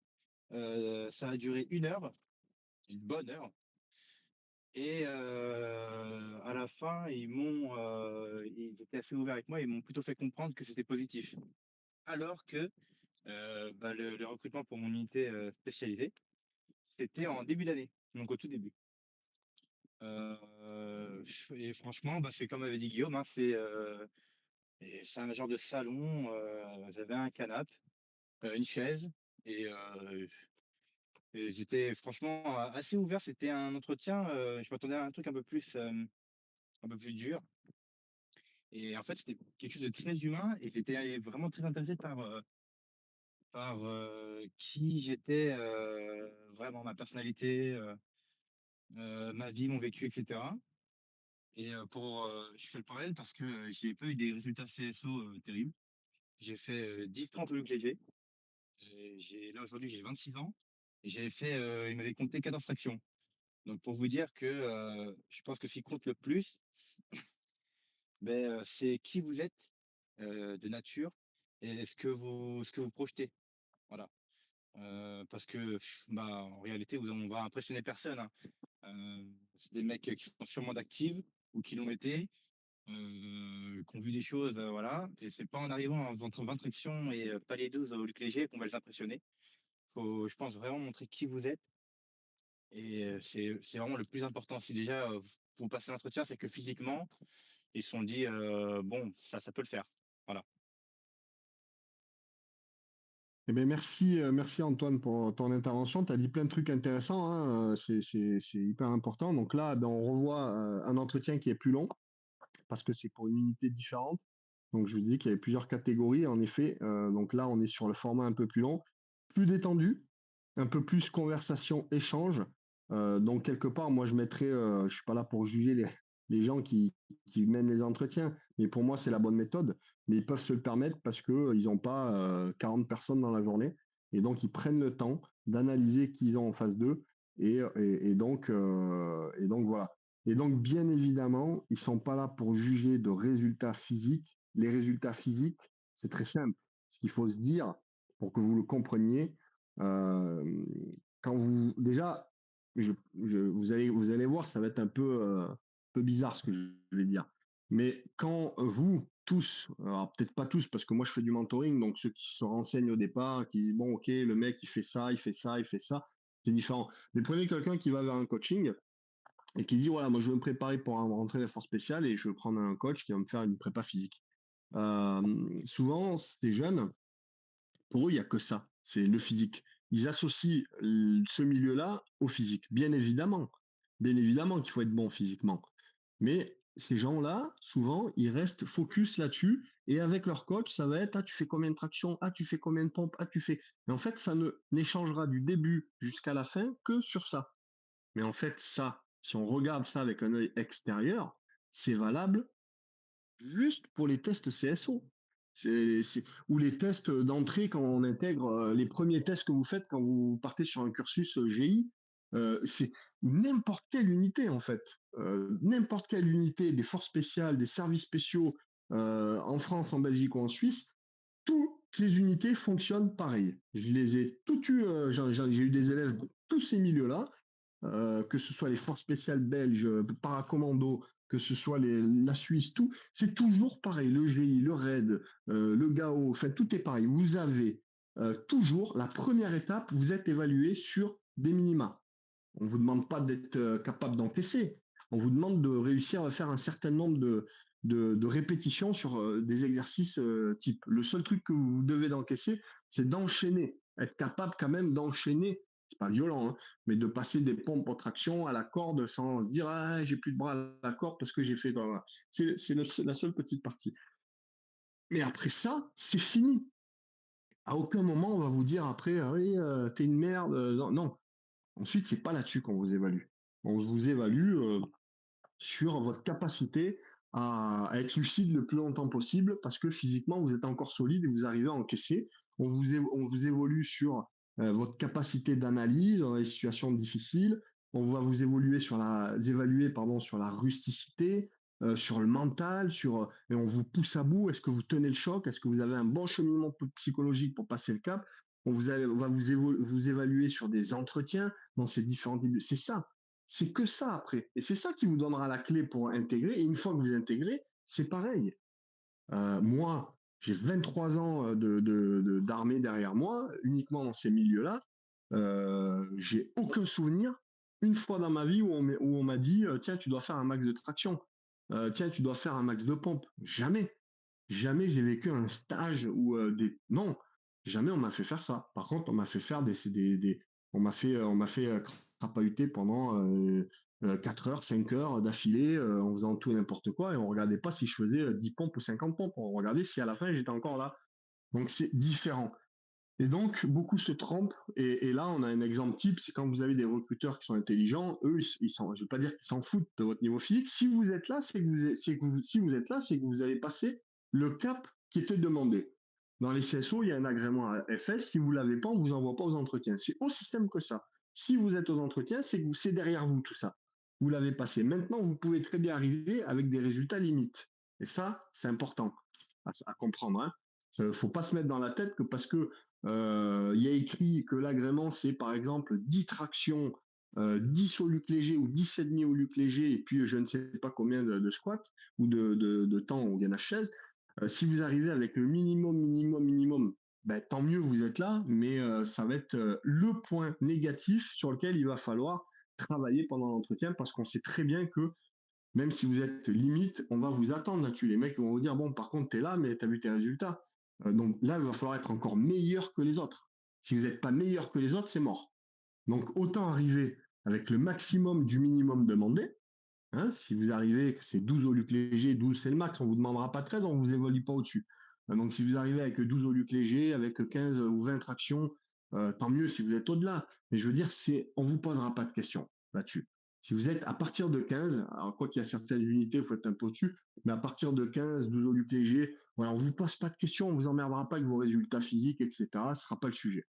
C: Ça a duré 1 heure, une bonne heure et à la fin, ils étaient assez ouverts avec moi, ils m'ont plutôt fait comprendre que c'était positif. Alors que, bah, le recrutement pour mon unité, spécialisée, c'était en début d'année, donc au tout début. Et franchement, bah, c'est comme avait dit Guillaume, hein, c'est un genre de salon, j'avais un canapé, une chaise et j'étais franchement assez ouvert. C'était un entretien, je m'attendais à un truc un peu plus dur et en fait, c'était quelque chose de très humain et j'étais vraiment très intéressé par qui j'étais, vraiment ma personnalité, ma vie, mon vécu et cetera et je fais le parallèle parce que, j'ai pas eu des résultats CSO, terribles. J'ai fait, 10 points plus que léger. Là, aujourd'hui, j'ai 26 ans et il m'avait compté 14 fractions. Donc pour vous dire que, je pense que ce qui compte le plus, c'est qui vous êtes, de nature et ce que vous projetez. Voilà, parce que bah, en réalité, vous on va impressionner personne, hein. C'est des mecs qui sont sûrement d'actifs ou qui l'ont été, qui ont vu des choses, voilà et c'est pas en arrivant en faisant 20 tractions et palier 12 au luc léger qu'on va les impressionner. Faut, je pense, vraiment montrer qui vous êtes et c'est vraiment le plus important. Si déjà, vous passez l'entretien, c'est que physiquement, ils se sont dit, «Bon, ça peut le faire». Voilà.
A: Eh bien, merci Antoine pour ton intervention. Tu as dit plein de trucs intéressants, hein, c'est hyper important. Donc là, ben, on revoit un entretien qui est plus long parce que c'est pour une unité différente. Donc je vous dis qu'il y avait plusieurs catégories. En effet, donc là, on est sur le format un peu plus long, plus détendu, un peu plus conversation, échange. Donc quelque part, moi, je mettrais, je suis pas là pour juger les gens qui mènent les entretiens, mais pour moi, c'est la bonne méthode. Mais ils peuvent se le permettre parce que ils n'ont pas 40 personnes dans la journée, et donc ils prennent le temps d'analyser qui ils ont en face d'eux, et donc voilà. Et donc, bien évidemment, ils sont pas là pour juger de résultats physiques. Les résultats physiques, c'est très simple. Ce qu'il faut se dire, pour que vous le compreniez, euh, quand vous déjà, vous allez voir, ça va être peu bizarre ce que je vais dire. Mais quand vous tous, alors peut-être pas tous, parce que moi je fais du mentoring, donc ceux qui se renseignent au départ, qui disent bon ok, le mec il fait ça, il fait ça, il fait ça, c'est différent. Mais prenez quelqu'un qui va vers un coaching et qui dit voilà, moi je veux me préparer pour rentrer des forces spéciales et je veux prendre un coach qui va me faire une prépa physique. Souvent, ces jeunes, pour eux, il n'y a que ça, c'est le physique. Ils associent ce milieu-là au physique. Bien évidemment qu'il faut être bon physiquement. Mais ces gens-là, souvent, ils restent focus là-dessus. Et avec leur coach, ça va être, ah, tu fais combien de tractions, ah, tu fais combien de pompes, ah, tu fais. Mais en fait, ça ne n'échangera du début jusqu'à la fin que sur ça. Mais en fait, ça, si on regarde ça avec un œil extérieur, c'est valable juste pour les tests CSO. Ou les tests d'entrée quand on intègre les premiers tests que vous faites quand vous partez sur un cursus GI. C'est n'importe quelle unité en fait. N'importe quelle unité des forces spéciales, des services spéciaux en France, en Belgique ou en Suisse, toutes ces unités fonctionnent pareil. Je les ai toutes eues, j'ai eu des élèves de tous ces milieux-là, que ce soit les forces spéciales belges, paracommando, que ce soit la Suisse, tout, c'est toujours pareil. Le GI, le RAID, le GAO, enfin tout est pareil. Vous avez toujours la première étape, vous êtes évalué sur des minima. On ne vous demande pas d'être capable d'encaisser. On vous demande de réussir à faire un certain nombre de répétitions sur des exercices type. Le seul truc que vous devez d'encaisser, c'est d'enchaîner, être capable quand même d'enchaîner. C'est pas violent, hein, mais de passer des pompes en traction à la corde sans dire ah j'ai plus de bras à la corde parce que j'ai fait. C'est la seule petite partie. Mais après ça, c'est fini. À aucun moment on va vous dire après ah oui t'es une merde. Non, non. Ensuite c'est pas là-dessus qu'on vous évalue. On vous évalue sur votre capacité à être lucide le plus longtemps possible parce que physiquement, vous êtes encore solide et vous arrivez à encaisser. On vous évolue sur votre capacité d'analyse dans les situations difficiles. On va vous évaluer sur la rusticité. sur le mental, et on vous pousse à bout. Est-ce que vous tenez le choc? Est-ce que vous avez un bon cheminement psychologique pour passer le cap? On va vous évaluer sur des entretiens dans ces différents débuts. C'est ça. C'est que ça après. Et c'est ça qui vous donnera la clé pour intégrer. Et une fois que vous intégrez, c'est pareil. Moi, j'ai 23 ans d'armée derrière moi, uniquement dans ces milieux-là. J'ai aucun souvenir, une fois dans ma vie, où on m'a dit tiens, tu dois faire un max de traction, tiens, tu dois faire un max de pompe. Jamais. Jamais j'ai vécu un stage où non, jamais on m'a fait faire ça. Par contre, on m'a fait faire on m'a fait crapahuter pendant 4 heures, 5 heures d'affilée, en faisant tout et n'importe quoi, et on regardait pas si je faisais 10 pompes ou 50 pompes, on regardait si à la fin j'étais encore là. Donc c'est différent. Et donc, beaucoup se trompent. Et là, on a un exemple type, c'est quand vous avez des recruteurs qui sont intelligents, eux, je ne veux pas dire qu'ils s'en foutent de votre niveau physique. Si vous êtes là, si vous êtes là, c'est que vous avez passé le cap qui était demandé. Dans les CSO, il y a un agrément à FS. Si vous ne l'avez pas, on ne vous envoie pas aux entretiens. C'est aussi simple que ça. Si vous êtes aux entretiens, c'est que c'est derrière vous tout ça. Vous l'avez passé. Maintenant, vous pouvez très bien arriver avec des résultats limites. Et ça, c'est important à comprendre. Hein. Faut pas se mettre dans la tête que parce que il y a écrit que l'agrément, c'est par exemple 10 tractions, 10 au luc léger ou 10,5 au luc léger, et puis je ne sais pas combien de squats ou de temps au gainage chaise. Si vous arrivez avec le minimum, ben, tant mieux, vous êtes là, mais ça va être le point négatif sur lequel il va falloir travailler pendant l'entretien, parce qu'on sait très bien que même si vous êtes limite, on va vous attendre là-dessus. Les mecs vont vous dire, bon, par contre, tu es là, mais tu as vu tes résultats. Donc là, il va falloir être encore meilleur que les autres. Si vous n'êtes pas meilleur que les autres, c'est mort. Donc autant arriver avec le maximum du minimum demandé. Hein, si vous arrivez, que c'est 12 au luc léger, 12 c'est le max, on ne vous demandera pas 13, on ne vous évolue pas au-dessus. Donc si vous arrivez avec 12 au luc léger, avec 15 ou 20 tractions, tant mieux si vous êtes au-delà. Mais je veux dire, on ne vous posera pas de questions là-dessus. Si vous êtes à partir de 15, alors quoi qu'il y a certaines unités, vous faites un peu au-dessus, mais à partir de 15, 12 au luc léger, voilà, on ne vous pose pas de questions, on ne vous emmerdera pas avec vos résultats physiques, etc. Ce ne sera pas le sujet.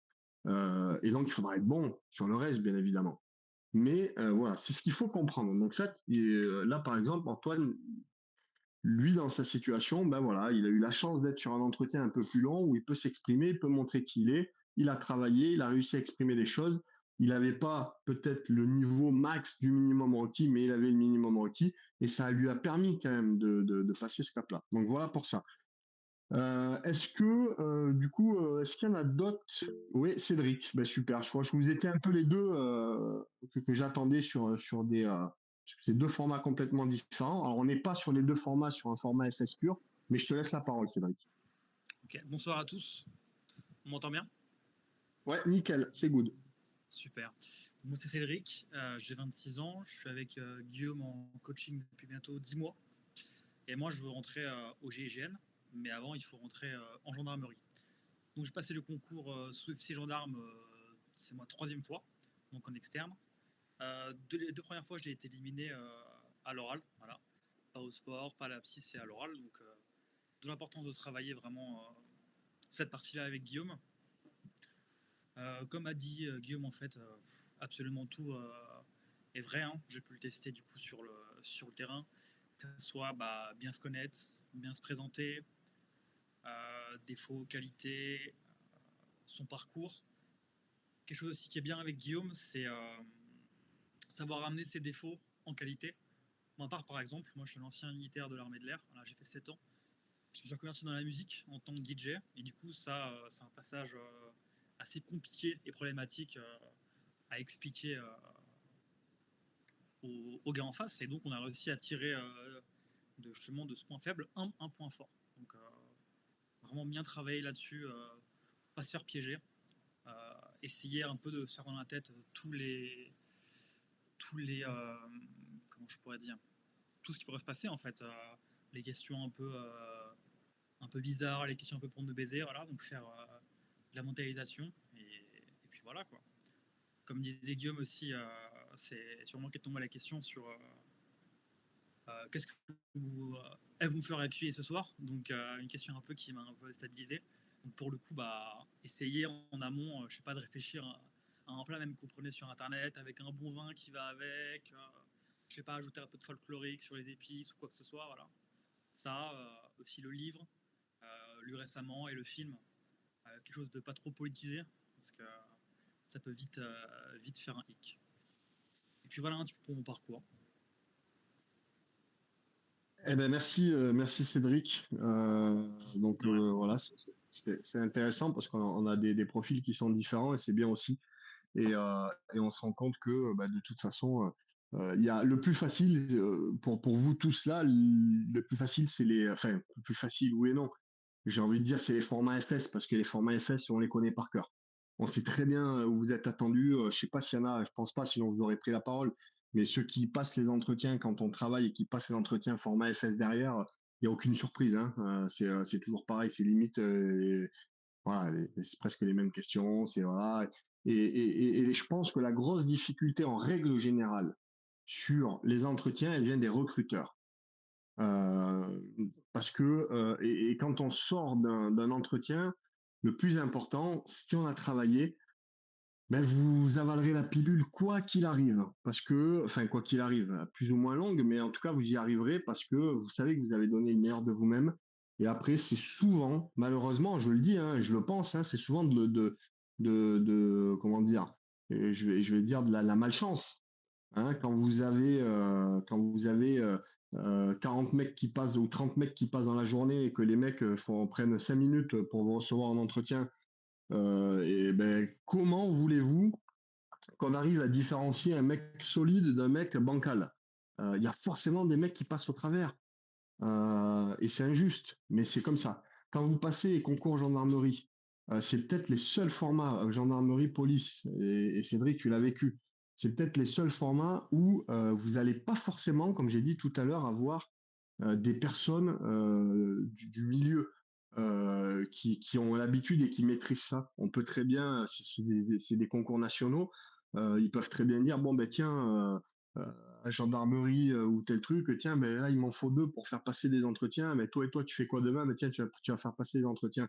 A: Et donc, il faudra être bon sur le reste, bien évidemment. Mais voilà, c'est ce qu'il faut comprendre. Donc ça, là, par exemple, Antoine, lui, dans sa situation, ben voilà, il a eu la chance d'être sur un entretien un peu plus long où il peut s'exprimer, il peut montrer qui il est. Il a travaillé, il a réussi à exprimer des choses. Il n'avait pas peut-être le niveau max du minimum requis, mais il avait le minimum requis. Et ça lui a permis quand même de passer ce cap-là. Donc voilà pour ça. Est-ce que, du coup, est-ce qu'il y en a d'autres? Oui, Cédric, ben super. Je crois que je vous étais un peu les deux que j'attendais sur ces deux formats complètement différents. Alors, on n'est pas sur les deux formats sur un format FS pur, mais je te laisse la parole, Cédric.
D: Ok, bonsoir à tous. On m'entend bien?
A: Ouais, nickel, c'est good.
D: Super. Moi, c'est Cédric, j'ai 26 ans. Je suis avec Guillaume en coaching depuis bientôt 10 mois. Et moi, je veux rentrer au GIGN, mais avant, il faut rentrer en gendarmerie. Donc, j'ai passé le concours sous-officier gendarme, c'est ma 3e fois, donc en externe. Les 2 premières fois, j'ai été éliminé à l'oral, voilà. Pas au sport, pas à la psy, c'est à l'oral. Donc, d'où l'importance de travailler vraiment cette partie-là avec Guillaume. Comme a dit Guillaume, en fait, absolument tout est vrai. Hein. J'ai pu le tester du coup sur le terrain, que ce soit bien se connaître, bien se présenter, défauts, qualités, son parcours. Quelque chose aussi qui est bien avec Guillaume, c'est savoir amener ses défauts en qualité. Ma part, par exemple, moi je suis un ancien militaire de l'armée de l'air, voilà, j'ai fait 7 ans. Je me suis reconverti dans la musique en tant que DJ, et du coup, ça, c'est un passage assez compliqué et problématique à expliquer aux gars en face. Et donc, on a réussi à tirer justement de ce point faible un point fort. Donc, vraiment bien travailler là-dessus, pas se faire piéger, essayer un peu de se faire dans la tête tous les comment je pourrais dire, tout ce qui pourrait se passer en fait, les questions un peu bizarres, les questions un peu pour nous baiser, voilà, donc faire de la mentalisation et puis voilà quoi. Comme disait Guillaume aussi, c'est sûrement qu'elle tombe à la question sur qu'est-ce que elles vont me faire appuyer ce soir. Donc une question un peu qui m'a un peu stabilisé. Donc pour le coup, essayer en amont, je sais pas, de réfléchir à un plat même que vous prenez sur internet avec un bon vin qui va avec. Je vais pas ajouter un peu de folklorique sur les épices ou quoi que ce soit. Voilà. Ça, aussi le livre, lu récemment, et le film, quelque chose de pas trop politisé, parce que ça peut vite faire un hic. Et puis voilà un petit peu pour mon parcours.
A: Eh ben merci Cédric. Donc
D: De rien.
A: voilà, c'est intéressant parce qu'on a des profils qui sont différents et c'est bien aussi. Et on se rend compte que bah, de toute façon, il y a le plus facile pour vous tous là, le plus facile c'est enfin le plus facile oui et non. J'ai envie de dire c'est les formats FS parce que les formats FS on les connaît par cœur. On sait très bien où vous êtes attendu. Je sais pas s'il y en a, je pense pas, sinon vous aurez pris la parole. Mais ceux qui passent les entretiens quand on travaille et qui passent les entretiens format FS derrière, il y a aucune surprise. Hein. C'est toujours pareil, c'est limite. Voilà, c'est presque les mêmes questions, c'est voilà. Et je pense que la grosse difficulté en règle générale sur les entretiens, elle vient des recruteurs. Euh, Parce que et quand on sort d'un entretien, le plus important, si on a travaillé, ben vous avalerez la pilule quoi qu'il arrive, parce que, enfin quoi qu'il arrive, plus ou moins longue, mais en tout cas vous y arriverez parce que vous savez que vous avez donné le meilleur de vous-même. Et après, c'est souvent, malheureusement, je le dis, hein, je le pense, hein, c'est souvent comment dire, et je vais dire de la malchance. Hein, quand vous avez 40 mecs qui passent ou 30 mecs qui passent dans la journée et que les mecs prennent 5 minutes pour vous recevoir en entretien, et ben comment voulez-vous qu'on arrive à différencier un mec solide d'un mec bancal? Il y a forcément des mecs qui passent au travers. Et c'est injuste, mais c'est comme ça. Quand vous passez les concours gendarmerie, c'est peut-être les seuls formats gendarmerie, police, et Cédric, tu l'as vécu. C'est peut-être les seuls formats où vous n'allez pas forcément, comme j'ai dit tout à l'heure, avoir des personnes du milieu qui ont l'habitude et qui maîtrisent ça. On peut très bien, c'est des concours nationaux, ils peuvent très bien dire, bon ben tiens, à gendarmerie ou tel truc, tiens, mais là il m'en faut deux pour faire passer des entretiens, mais toi et toi tu fais quoi demain? Mais tiens, tu vas faire passer des entretiens.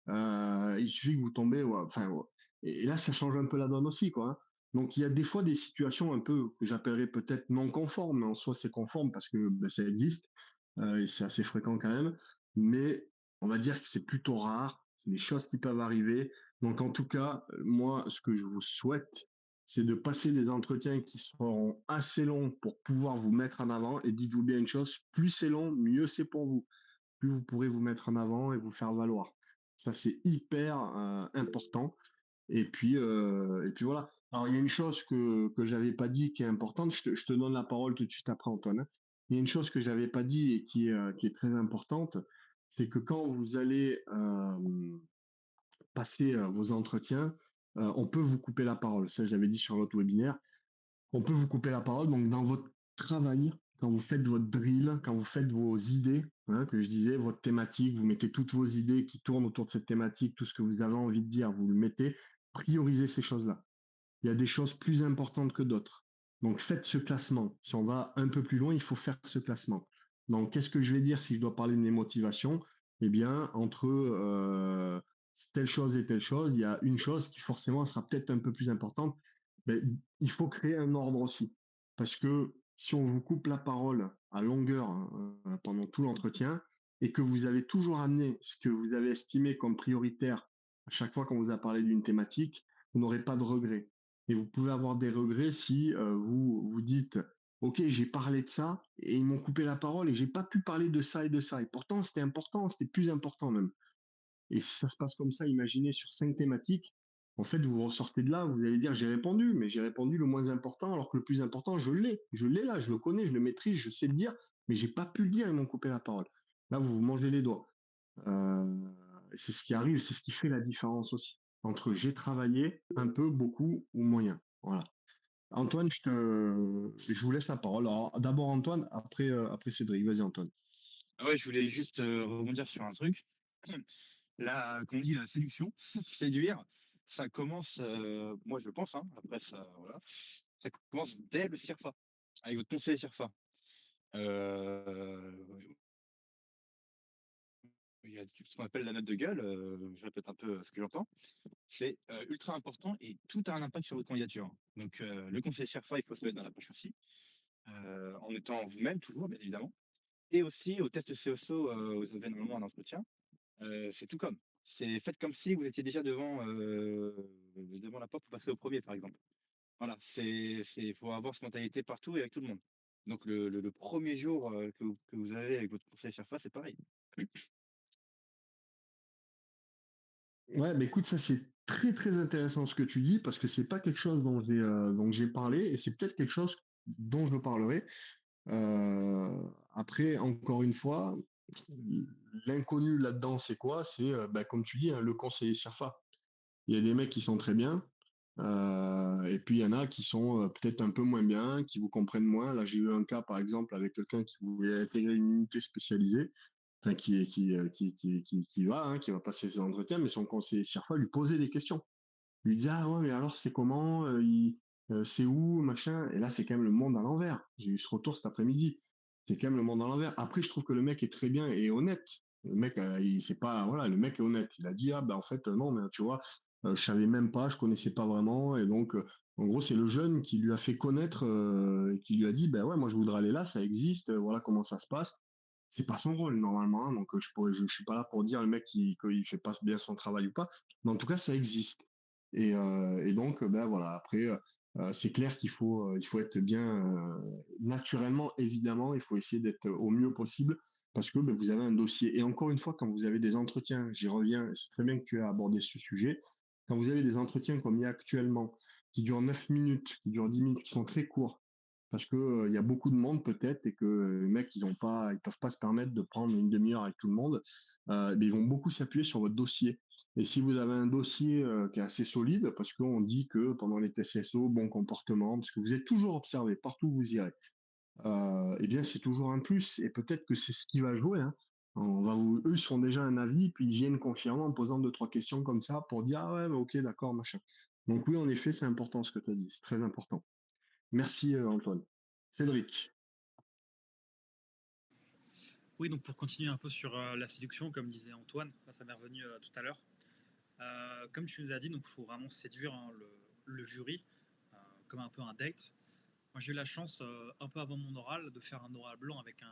A: Il suffit que vous tombez, ouais, enfin, ouais. Et là ça change un peu la donne aussi, quoi. Hein. Donc il y a des fois des situations un peu que j'appellerais peut-être non conformes, mais en soi c'est conforme parce que ben, ça existe et c'est assez fréquent quand même. Mais on va dire que c'est plutôt rare, c'est des choses qui peuvent arriver. Donc en tout cas, moi ce que je vous souhaite, c'est de passer des entretiens qui seront assez longs pour pouvoir vous mettre en avant. Et dites-vous bien une chose, plus c'est long, mieux c'est pour vous. Plus vous pourrez vous mettre en avant et vous faire valoir. Ça, c'est hyper important. Et puis voilà. Alors, il y a une chose que j'avais pas dit qui est importante. Je te donne la parole tout de suite après, Antoine. Hein. Il y a une chose que j'avais pas dit et qui est très importante, c'est que quand vous allez passer vos entretiens, on peut vous couper la parole. Ça, je l'avais dit sur l'autre webinaire. On peut vous couper la parole. Donc, dans votre travail, quand vous faites votre drill, quand vous faites vos idées, hein, que je disais, votre thématique, vous mettez toutes vos idées qui tournent autour de cette thématique, tout ce que vous avez envie de dire, vous le mettez, priorisez ces choses-là. Il y a des choses plus importantes que d'autres. Donc, faites ce classement. Si on va un peu plus loin, il faut faire ce classement. Donc, qu'est-ce que je vais dire si je dois parler de mes motivations? Eh bien, entre telle chose et telle chose, il y a une chose qui forcément sera peut-être un peu plus importante. Mais il faut créer un ordre aussi. Parce que si on vous coupe la parole à longueur pendant tout l'entretien et que vous avez toujours amené ce que vous avez estimé comme prioritaire à chaque fois qu'on vous a parlé d'une thématique, vous n'aurez pas de regrets. Et vous pouvez avoir des regrets si vous vous dites, OK, j'ai parlé de ça et ils m'ont coupé la parole et j'ai pas pu parler de ça et de ça. Et pourtant, c'était important, c'était plus important même. Et si ça se passe comme ça, imaginez sur 5 thématiques, en fait, vous ressortez de là, vous allez dire j'ai répondu, mais j'ai répondu le moins important, alors que le plus important, je l'ai là, je le connais, je le maîtrise, je sais le dire, mais j'ai pas pu le dire, ils m'ont coupé la parole. Là, vous vous mangez les doigts. Euh, c'est ce qui arrive, c'est ce qui fait la différence aussi entre j'ai travaillé un peu, beaucoup ou moyen. Voilà. Antoine, je vous laisse la parole. Alors, d'abord Antoine, après Cédric. Vas-y Antoine.
C: Ah ouais, je voulais juste rebondir sur un truc. Comme on dit, la séduction, séduire, ça commence, moi je pense, hein, après ça, voilà, ça commence dès le CIRFA, avec votre conseiller CIRFA. Euh, il y a ce qu'on appelle la note de gueule, je répète un peu ce que j'entends, c'est ultra important et tout a un impact sur votre candidature. Donc le conseiller CIRFA, il faut se mettre dans la poche aussi. en étant vous-même toujours, bien évidemment. Et aussi au test COSO, vous avez normalement un entretien, c'est tout comme. C'est faites comme si vous étiez déjà devant la porte pour passer au premier par exemple. Voilà, faut avoir cette mentalité partout et avec tout le monde. Donc le 1er jour, que vous avez avec votre conseiller surface, c'est pareil.
A: Ouais, bah écoute, ça c'est très très intéressant ce que tu dis parce que c'est pas quelque chose dont j'ai parlé et c'est peut-être quelque chose dont je parlerai. Après, encore une fois, l'inconnu là-dedans, c'est quoi? C'est, bah, comme tu dis, hein, le conseiller SIRFA. Il y a des mecs qui sont très bien, et puis il y en a qui sont peut-être un peu moins bien, qui vous comprennent moins. Là, j'ai eu un cas, par exemple, avec quelqu'un qui voulait intégrer une unité spécialisée, enfin, qui va passer ses entretiens, mais son conseiller SIRFA lui posait des questions. Il lui disait, ah ouais, mais alors c'est comment, c'est où, machin. Et là, c'est quand même le monde à l'envers. J'ai eu ce retour cet après-midi. C'est quand même le monde à l'envers. Après, je trouve que le mec est très bien et honnête. Le mec, il c'est pas, voilà, le mec est honnête. Il a dit, ah ben en fait, non, mais tu vois, je savais même pas, je connaissais pas vraiment. Et donc, en gros, c'est le jeune qui lui a fait connaître, et qui lui a dit, ben ouais, moi je voudrais aller là, ça existe, voilà comment ça se passe. C'est pas son rôle normalement, hein, donc je suis pas là pour dire le mec qu'il fait pas bien son travail ou pas, mais en tout cas ça existe. Et donc ben voilà. Après, c'est clair il faut être bien naturellement, évidemment, il faut essayer d'être au mieux possible parce que ben, vous avez un dossier. Et encore une fois, quand vous avez des entretiens, j'y reviens, c'est très bien que tu aies abordé ce sujet. Quand vous avez des entretiens comme il y a actuellement, qui durent 9 minutes, qui durent 10 minutes, qui sont très courts, parce que il y a beaucoup de monde peut-être et que les mecs ils peuvent pas se permettre de prendre une demi-heure avec tout le monde. Mais ils vont beaucoup s'appuyer sur votre dossier. Et si vous avez un dossier qui est assez solide, parce qu'on dit que pendant les tests SO, bon comportement, parce que vous êtes toujours observé partout où vous irez, eh bien c'est toujours un plus. Et peut-être que c'est ce qui va jouer. Hein. Eux ils font déjà un avis, puis ils viennent confirmer en posant deux trois questions comme ça pour dire ah ouais, bah, ok, d'accord, machin. Donc oui, en effet, c'est important ce que tu as dit, c'est très important. Merci Antoine. Cédric.
D: Oui, donc pour continuer un peu sur la séduction, comme disait Antoine, ça m'est revenu tout à l'heure. Comme tu nous as dit, donc il faut vraiment séduire hein, le jury, comme un peu un date. Moi, j'ai eu la chance, un peu avant mon oral, de faire un oral blanc avec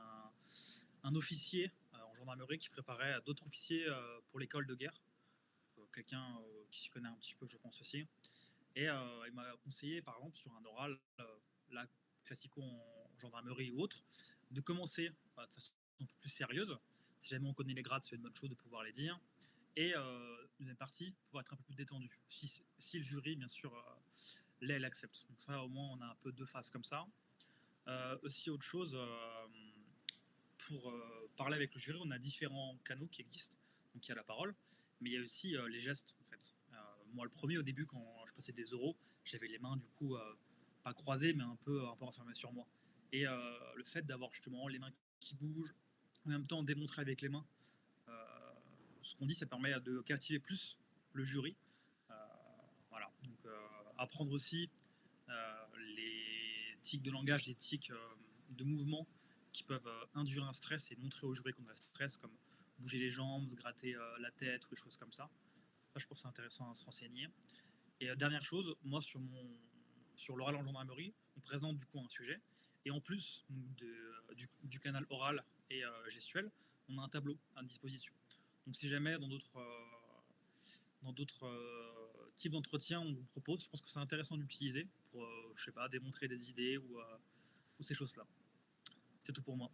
D: un officier en gendarmerie qui préparait d'autres officiers pour l'école de guerre. Quelqu'un qui s'y connaît un petit peu, je pense aussi. Et il m'a conseillé, par exemple, sur un oral, là, classico en gendarmerie ou autre, de commencer de façon un peu plus sérieuse. Si jamais on connaît les grades, c'est une bonne chose de pouvoir les dire. Et deuxième partie, pouvoir être un peu plus détendu. Si le jury, bien sûr, l'accepte. Donc ça, au moins, on a un peu deux phases comme ça. Aussi, autre chose, pour parler avec le jury, on a différents canaux qui existent. Donc il y a la parole, mais il y a aussi les gestes, en fait. Moi, le premier, au début, quand je passais des oraux, j'avais les mains, du coup, pas croisées, mais un peu enfermées sur moi. Et le fait d'avoir justement les mains qui bougent, en même temps démontrer avec les mains, euh, ce qu'on dit, ça permet de captiver plus le jury. Euh, voilà. Donc, apprendre aussi les tics de langage, les tics de mouvement qui peuvent induire un stress et montrer au jury qu'on a le stress, comme bouger les jambes, se gratter la tête ou des choses comme ça. Ça, je pense que c'est intéressant à se renseigner. Et dernière chose, moi, sur l'oral en gendarmerie, on présente du coup un sujet. Et en plus du canal oral et gestuel, on a un tableau à disposition. Donc si jamais dans d'autres types d'entretiens on vous propose, je pense que c'est intéressant d'utiliser pour, je sais pas, démontrer des idées ou ces choses-là. C'est tout pour moi.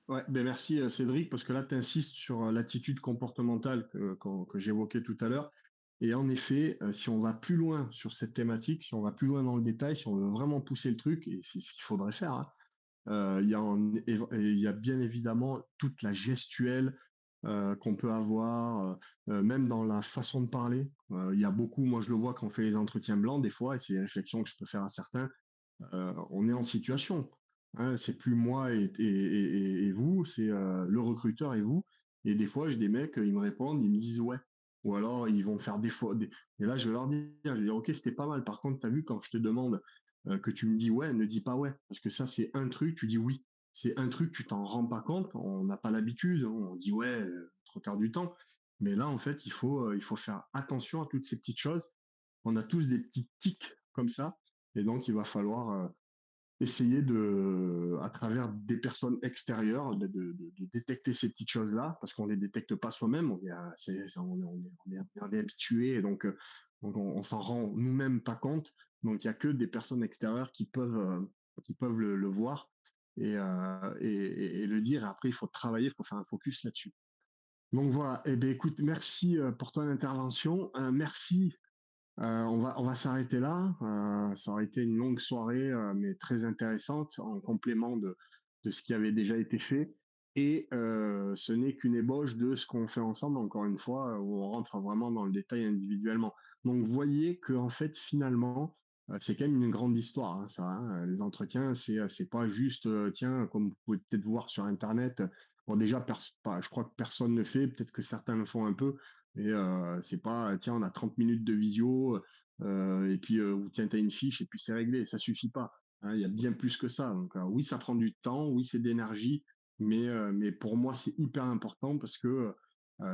A: Ouais, ben merci Cédric, parce que là, tu insistes sur l'attitude comportementale que j'évoquais tout à l'heure. Et en effet, si on va plus loin sur cette thématique, si on va plus loin dans le détail, si on veut vraiment pousser le truc, et c'est ce qu'il faudrait faire, hein, il y a bien évidemment toute la gestuelle qu'on peut avoir, même dans la façon de parler. Il y a beaucoup, moi je le vois quand on fait les entretiens blancs, des fois, et c'est des réflexions que je peux faire à certains, on est en situation. Hein, c'est plus moi et vous, c'est le recruteur et vous. Et des fois, j'ai des mecs, ils me répondent, ils me disent ouais. Ou alors, ils vont faire des fois. Et là, je vais leur dire, je vais dire, ok, c'était pas mal. Par contre, tu as vu, quand je te demande que tu me dis ouais, ne dis pas ouais. Parce que ça, c'est un truc, tu dis oui. C'est un truc, tu t'en rends pas compte. On n'a pas l'habitude. On dit ouais, trois quarts du temps. Mais là, en fait, il faut faire attention à toutes ces petites choses. On a tous des petits tics comme ça. Et donc, il va falloir essayer à travers des personnes extérieures, de détecter ces petites choses-là, parce qu'on les détecte pas soi-même, on est habitué, et donc on s'en rend nous-mêmes pas compte. Donc, il y a que des personnes extérieures qui peuvent le voir et le dire. Et après, il faut travailler, il faut faire un focus là-dessus. Donc voilà. Eh ben, écoute, merci pour ton intervention. Merci. On va s'arrêter là. Ça aurait été une longue soirée, mais très intéressante, en complément de ce qui avait déjà été fait. Et ce n'est qu'une ébauche de ce qu'on fait ensemble, encore une fois, où on rentre vraiment dans le détail individuellement. Donc, vous voyez que en fait, finalement, c'est quand même une grande histoire, hein, ça. Hein. Les entretiens, c'est pas juste, tiens, comme vous pouvez peut-être voir sur Internet. Bon, déjà, je crois que personne ne le fait. Peut-être que certains le font un peu. Et c'est pas, tiens, on a 30 minutes de visio, et puis, ou tiens, t'as une fiche, et puis c'est réglé. Ça suffit pas. Hein, il y a bien plus que ça. Donc, oui, ça prend du temps, oui, c'est d'énergie, mais pour moi, c'est hyper important parce que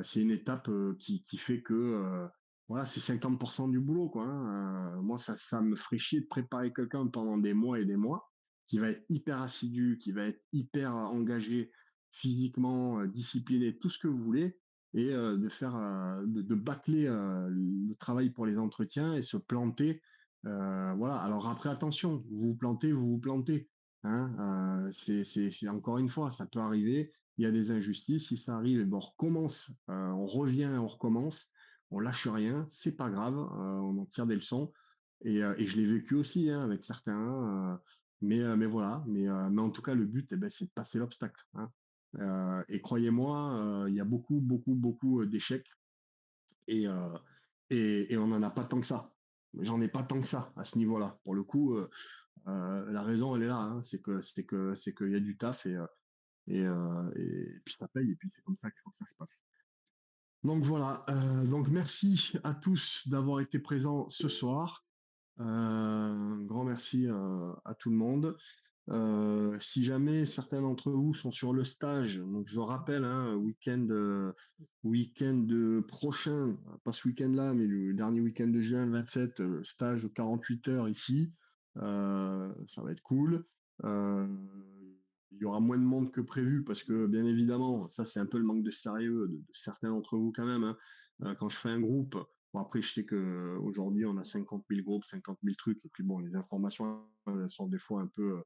A: c'est une étape qui fait que, voilà, c'est 50% du boulot, quoi. Hein. Moi, ça me ferait chier de préparer quelqu'un pendant des mois et des mois, qui va être hyper assidu, qui va être hyper engagé physiquement, discipliné, tout ce que vous voulez, et de bâcler le travail pour les entretiens et se planter. Voilà. Alors après, attention, vous vous plantez, vous vous plantez. Hein, c'est encore une fois, ça peut arriver. Il y a des injustices. Si ça arrive, eh ben, on recommence, on revient, on recommence. On lâche rien. C'est pas grave. On en tire des leçons. Et je l'ai vécu aussi, hein, avec certains. Mais voilà. Mais en tout cas, le but, eh ben, c'est de passer l'obstacle. Hein. Et croyez-moi, il y a beaucoup, beaucoup, beaucoup d'échecs et, euh, et on n'en a pas tant que ça. J'en ai pas tant que ça à ce niveau-là. Pour le coup, la raison, elle est là. Hein. C'est qu'il y a du taf et puis ça paye et puis c'est comme ça qu'il faut que ça se passe. Donc voilà. Donc merci à tous d'avoir été présents ce soir. Un grand merci à tout le monde. Si jamais certains d'entre vous sont sur le stage, donc je rappelle, hein, week-end prochain, pas ce week-end-là, mais le dernier week-end de juin, le 27, stage de 48 heures ici. Ça va être cool. Euh, il y aura moins de monde que prévu parce que, bien évidemment, ça c'est un peu le manque de sérieux de certains d'entre vous quand même. Hein. Quand je fais un groupe, bon après je sais que aujourd'hui on a 50 000 groupes, 50 000 trucs, et puis bon, les informations elles sont des fois un peu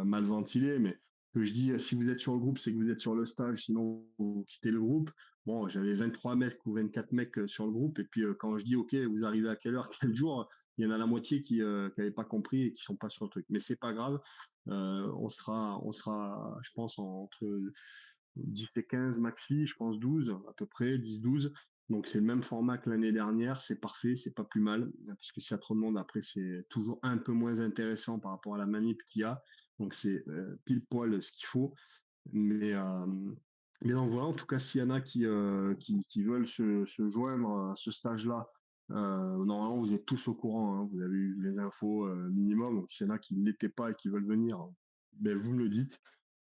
A: mal ventilé, mais que je dis, si vous êtes sur le groupe, c'est que vous êtes sur le stage, sinon vous quittez le groupe. Bon, j'avais 23 mecs ou 24 mecs sur le groupe, et puis quand je dis, OK, vous arrivez à quelle heure, quel jour, il y en a la moitié qui n'avaient pas compris et qui sont pas sur le truc. Mais c'est pas grave, on sera, je pense, entre 10 et 15 maxi, je pense 12 à peu près, 10-12. Donc c'est le même format que l'année dernière, c'est parfait, c'est pas plus mal, parce que s'il y a trop de monde, après c'est toujours un peu moins intéressant par rapport à la manip qu'il y a. Donc c'est pile poil ce qu'il faut. Mais, euh, mais donc voilà, en tout cas, s'il y en a qui veulent se joindre à ce stage-là, normalement vous êtes tous au courant, hein, vous avez eu les infos minimum. Donc s'il y en a qui ne l'étaient pas et qui veulent venir, ben, vous me le dites.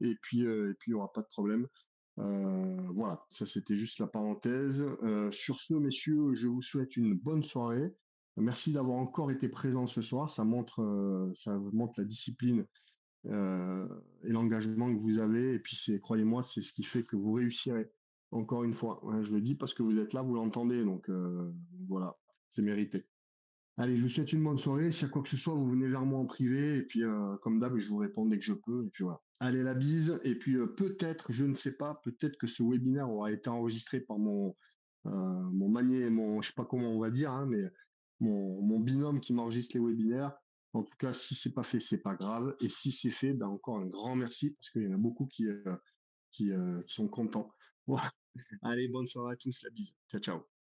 A: Et puis il n'y aura pas de problème. Voilà, ça c'était juste la parenthèse. Sur ce, messieurs, je vous souhaite une bonne soirée. Merci d'avoir encore été présents ce soir. Ça montre la discipline et l'engagement que vous avez. Et puis croyez-moi, c'est ce qui fait que vous réussirez. Encore une fois, hein, je le dis parce que vous êtes là, vous l'entendez. Donc voilà, c'est mérité. Allez, je vous souhaite une bonne soirée. S'il y a quoi que ce soit, vous venez vers moi en privé. Et puis, comme d'hab, je vous réponds dès que je peux. Et puis voilà. Allez, la bise. Et puis, peut-être, je ne sais pas, peut-être que ce webinaire aura été enregistré par je sais pas comment on va dire, hein, mais mon binôme qui m'enregistre les webinaires. En tout cas, si c'est pas fait, c'est pas grave. Et si c'est fait, ben encore un grand merci parce qu'il y en a beaucoup qui sont contents. Voilà. Allez, bonne soirée à tous. La bise. Ciao, ciao.